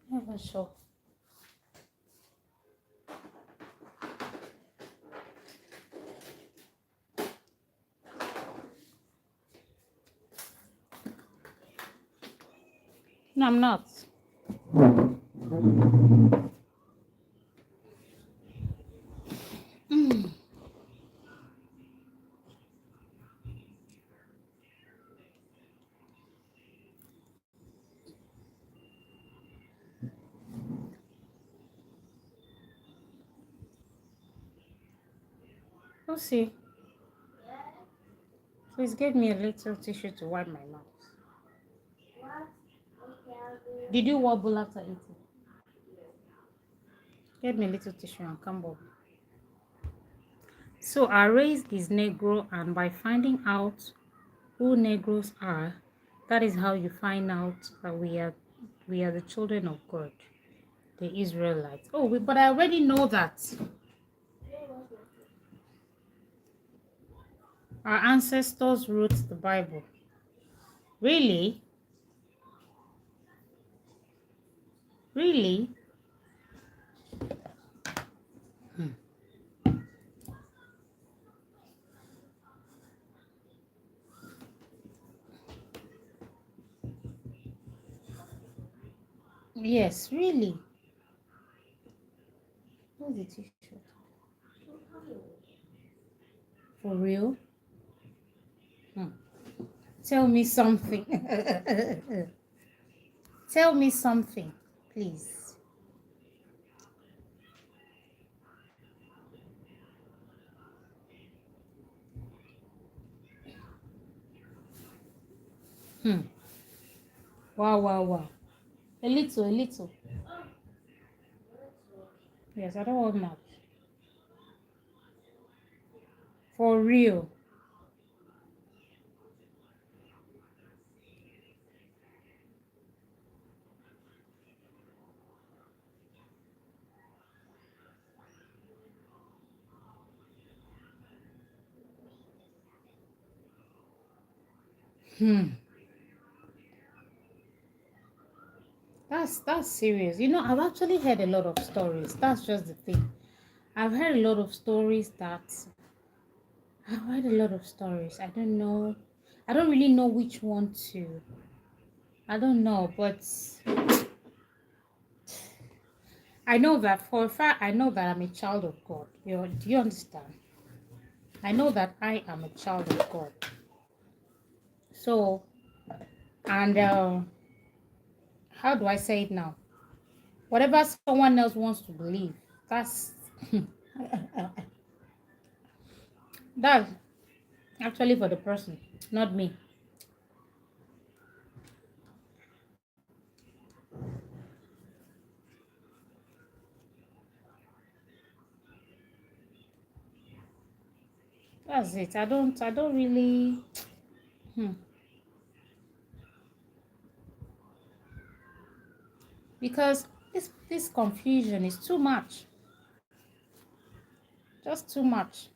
Never sure. No, I'm not. We'll see. Please give me a little tissue to wipe my mouth. What? Okay, I'll do it. Did you wobble after eating? Get me a little tissue and come over. So our race is Negro, and by finding out who Negroes are, that is how you find out that we are the children of God, the Israelites. Oh, but I already know that. Our ancestors wrote the Bible. Really? Really? Yes, really. What's the t-shirt? For real? Tell me something. Tell me something, please. Wow, wow, wow. A little, a little. Yes, I don't want much. For real. That's serious. You know, I've actually heard a lot of stories. That's just the thing. I've heard a lot of stories that I've heard a lot of stories. I don't know. I don't really know which one to. I don't know, but I know that for a fact, I know that I'm a child of God. Do you understand? I know that I am a child of God. So, and how do I say it now? Whatever someone else wants to believe, that's that's actually for the person, not me. That's it. I don't really. Hmm. Because this confusion is too much. Just too much.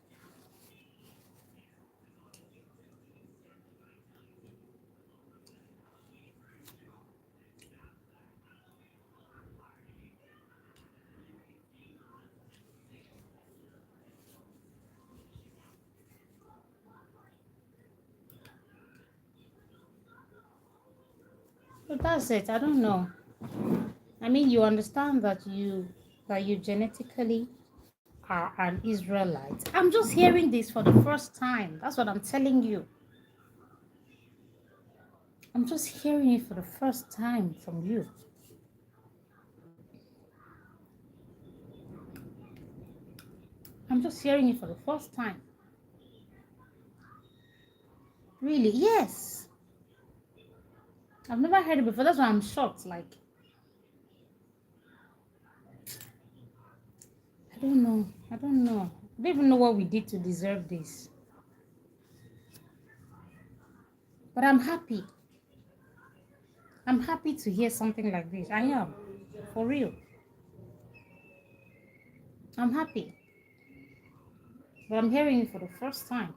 But that's it. I don't know. I mean, you understand that you genetically are an Israelite. I'm just hearing this for the first time. That's what I'm telling you. I'm just hearing it for the first time from you. I'm just hearing it for the first time. Really? Yes. I've never heard it before. That's why I'm shocked. Like, I don't know. I don't know. I don't even know what we did to deserve this. But I'm happy. I'm happy to hear something like this. I am. For real. I'm happy. But I'm hearing it for the first time.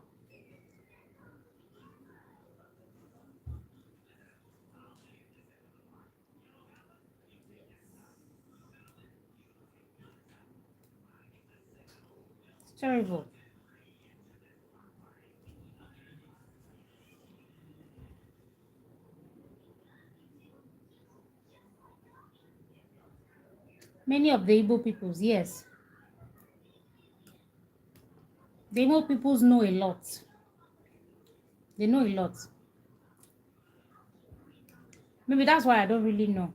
It's terrible. Many of the Igbo peoples, yes. The Igbo peoples know a lot. They know a lot. Maybe that's why I don't really know.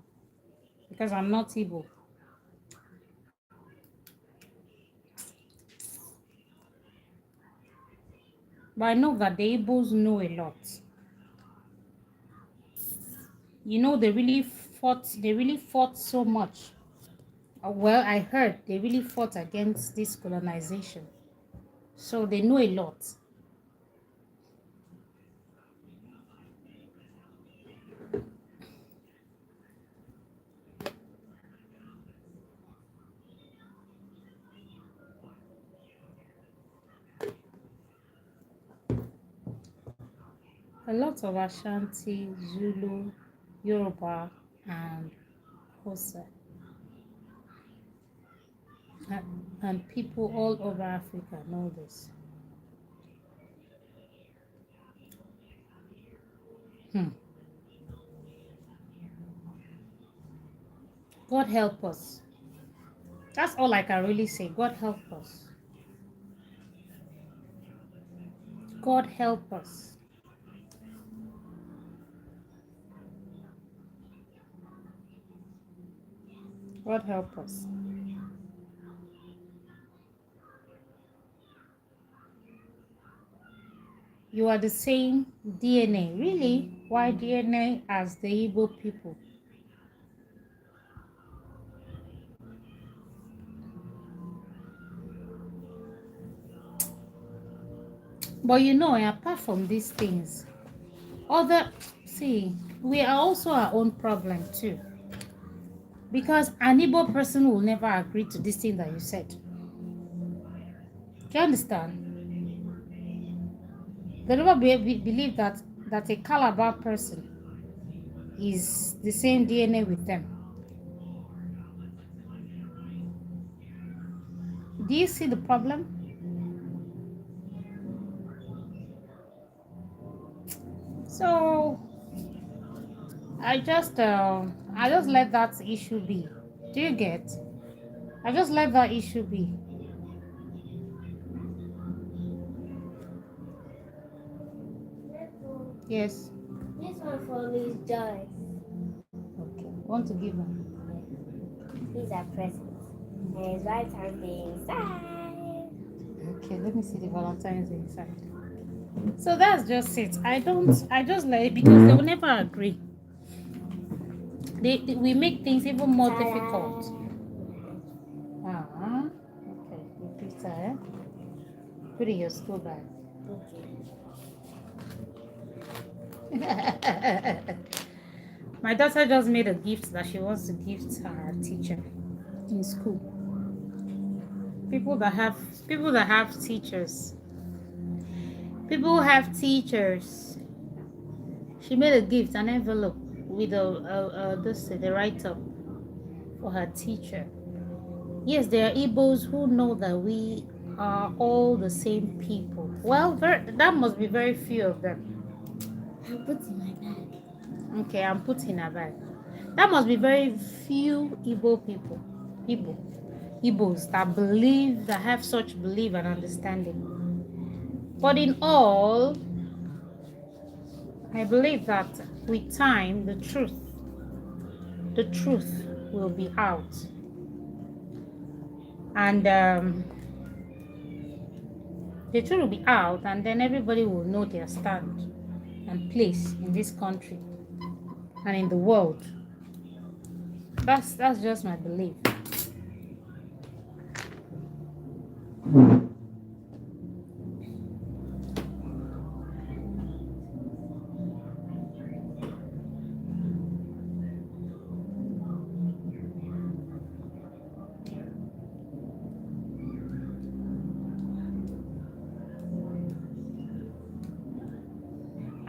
Because I'm not Igbo. But I know that the Igbos know a lot. You know, they really fought so much. Well, I heard they really fought against this colonization. So they know a lot. A lot of Ashanti, Zulu, Yoruba, and Hausa, and people all over Africa know this. God help us. That's all I can really say. God help us. God help us. God help us. You are the same DNA. Really? Why DNA as the Igbo people? But you know, apart from these things, we are also our own problem too. Because an Igbo person will never agree to this thing that you said. Do you understand? They never believe that a Calabar person is the same DNA with them. Do you see the problem? So I just let that issue be. Do you get? I just let that issue be. Yes. This one for Miss Joyce. Okay. Want to give them? These are presents. And his right hand inside. Okay, let me see the Valentine's inside. So that's just it. I just let it because they will never agree. We make things even more difficult. Okay, repeat that. Put in your school bag. My daughter just made a gift that she wants to gift her teacher in school. People that have teachers. People who have teachers. She made a gift, an envelope with the write-up for her teacher. Yes, there are Igbos who know that we are all the same people. Well, that must be very few of them. I'll put in my bag. Okay, I'm putting a bag. That must be very few Igbo people. Igbos that have such belief and understanding. But in all, I believe that with time, the truth will be out. And The truth will be out, and then everybody will know their stand and place in this country and in the world. That's just my belief.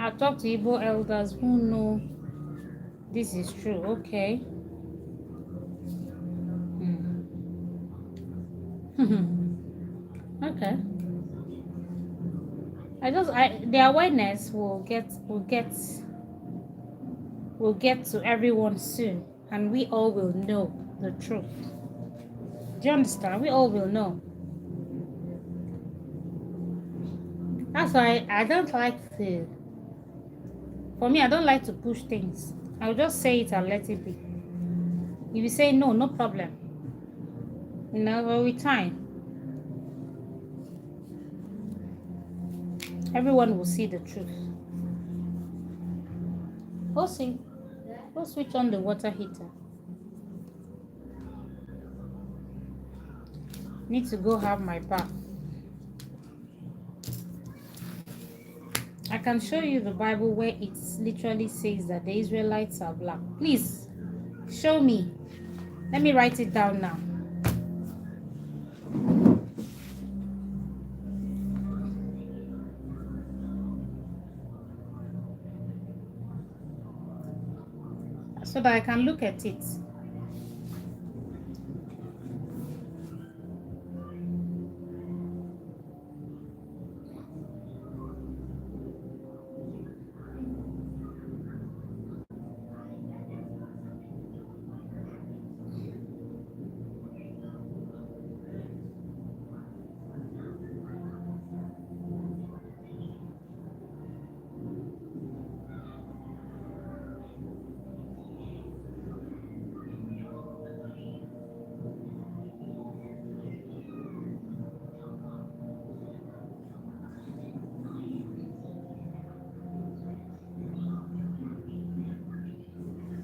I've talked to Igbo elders who know this is true. Okay. Okay. The awareness will get to everyone soon, and we all will know the truth. Do you understand? We all will know. That's why I don't like to. For me, I don't like to push things. I'll just say it and let it be. If you say no, no problem. But with time, everyone will see the truth. Go switch on the water heater. Need to go have my bath. I can show you the Bible where it literally says that the Israelites are black. Please, show me. Let me write it down now. So that I can look at it.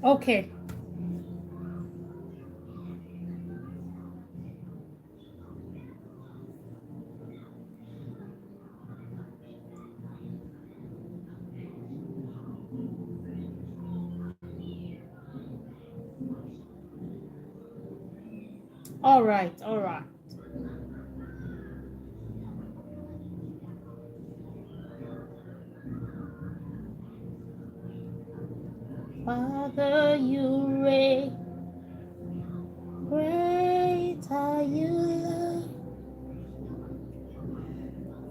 Okay. All right. Father, you reign. Great are you, Lord.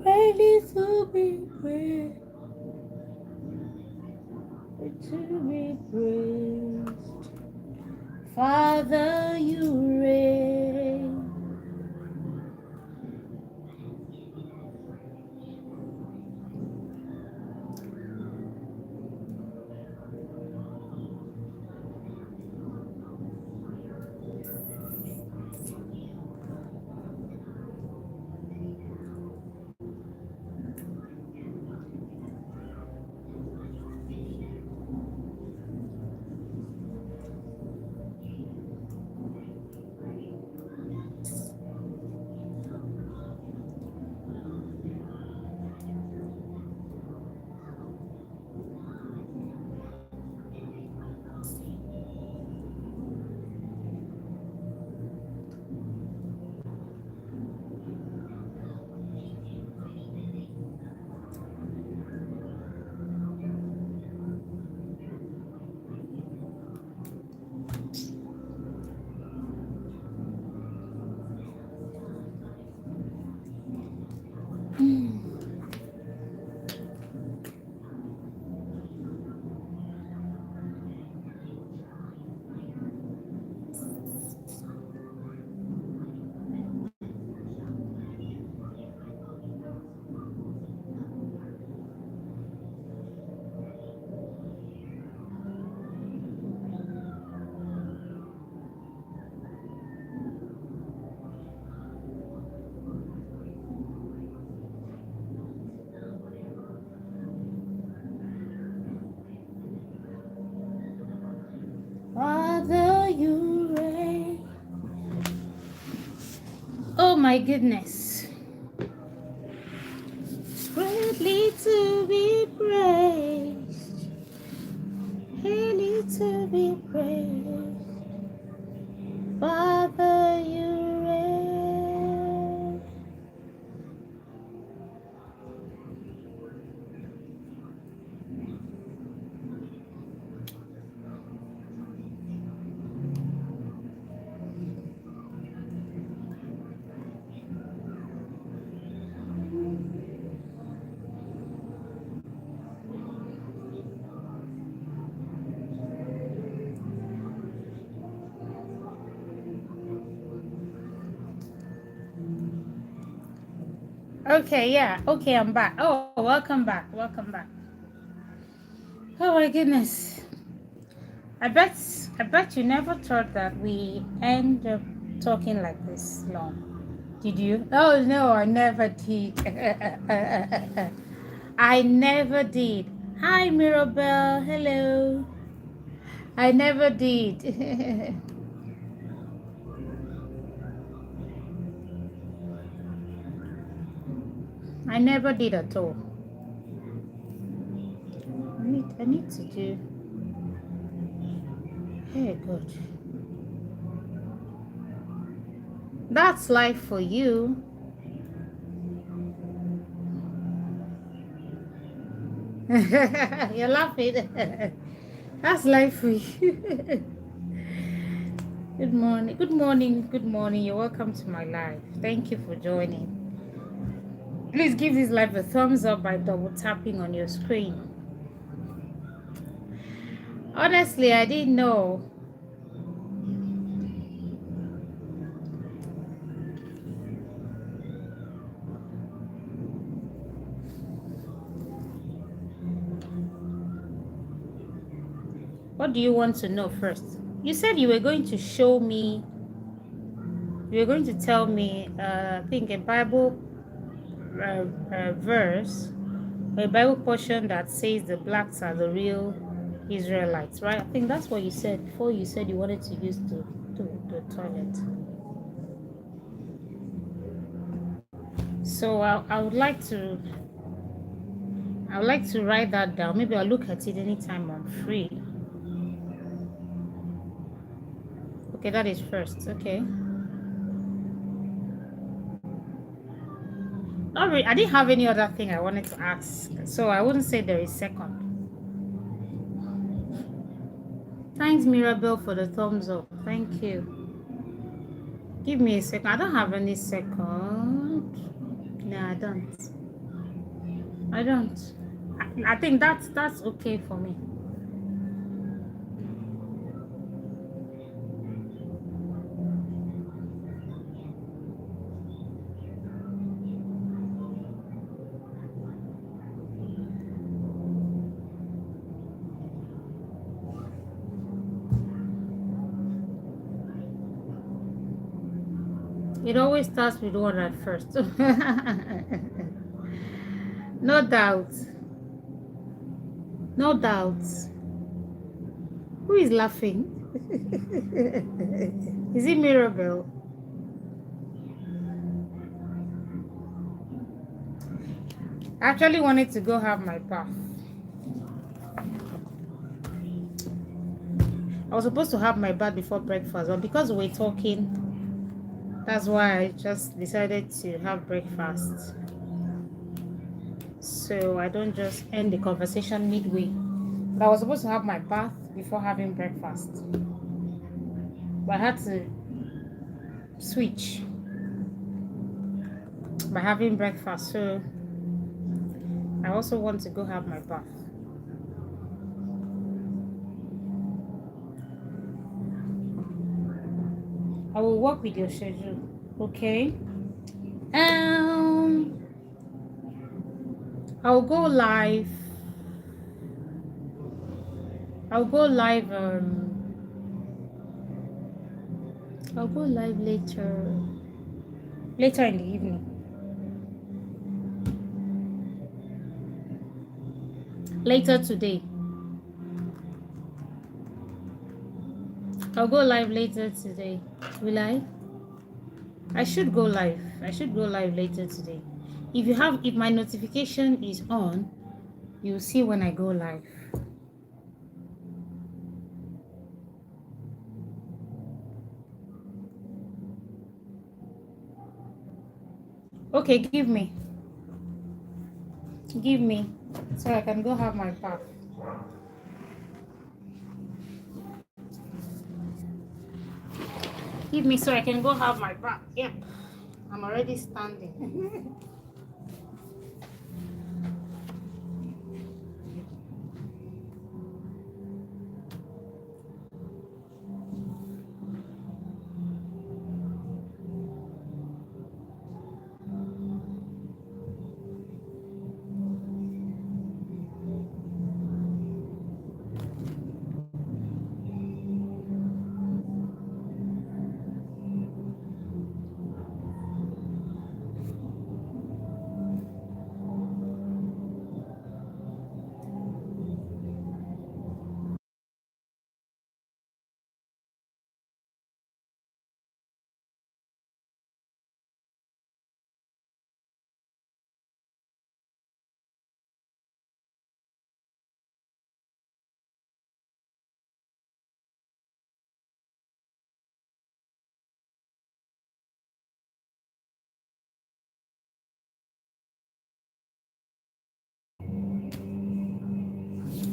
Ready to be praised. To be praised. Father, you reign. you reign. Oh my goodness. Greatly to be praised. Greatly to be praised. Father, you reign. Okay, yeah. Okay, I'm back. Oh, welcome back. Welcome back. Oh my goodness. I bet you never thought that we end up talking like this long. Did you? Oh no, I never did. I never did. Hi Mirabelle. Hello. I never did. I never did at all. I need to do. Hey, good. That's life for you. You're laughing. That's life for you. Good morning. Good morning. Good morning. You're welcome to my live. Thank you for joining. Please give this live a thumbs up by double tapping on your screen. Honestly, I didn't know. What do you want to know first? You said you were going to show me, you were going to tell me, I think a Bible verse, a Bible portion that says the blacks are the real Israelites, right? I think that's what you said before. You said you wanted to use the toilet. So I would like to write that down. Maybe I'll look at it anytime I'm free. Okay, that is first. Okay. Not really. I didn't have any other thing I wanted to ask, so I wouldn't say there is second. Thanks, Mirabelle, for the thumbs up. Thank you. Give me a second. I don't have any second. No, I don't. I don't. I think that's okay for me. It always starts with one at first. No doubt. No doubt. Who is laughing? Is it Mirabelle? I actually wanted to go have my bath. I was supposed to have my bath before breakfast, but because we're talking, that's why I just decided to have breakfast. So I don't just end the conversation midway. But I was supposed to have my bath before having breakfast. But I had to switch by having breakfast. So I also want to go have my bath. I will work with your schedule. Okay. I'll go live. I'll go live. I'll go live later. Later in the evening. Later today. I'll go live later today. Will I? I should go live. I should go live later today. If my notification is on, you'll see when I go live. Okay, give me, so I can go have my bath. Give me so I can go have my bath. Yep, I'm already standing.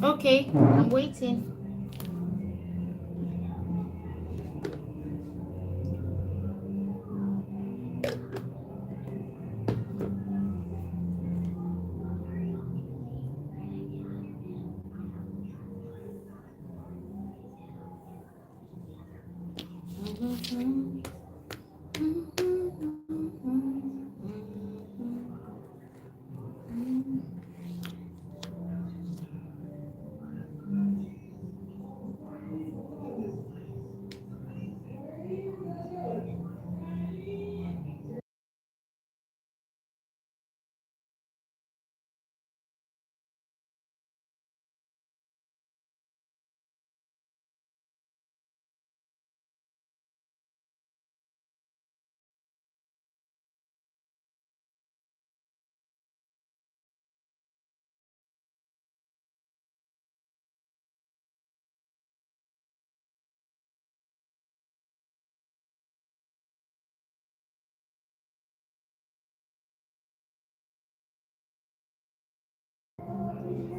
Okay, I'm waiting.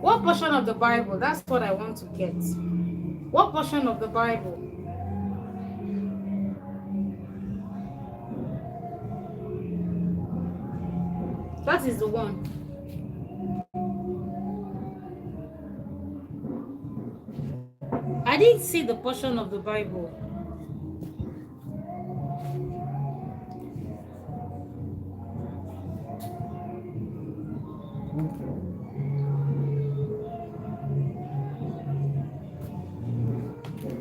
What portion of the Bible? That's what I want to get. What portion of the Bible? That is the one. I didn't see the portion of the Bible.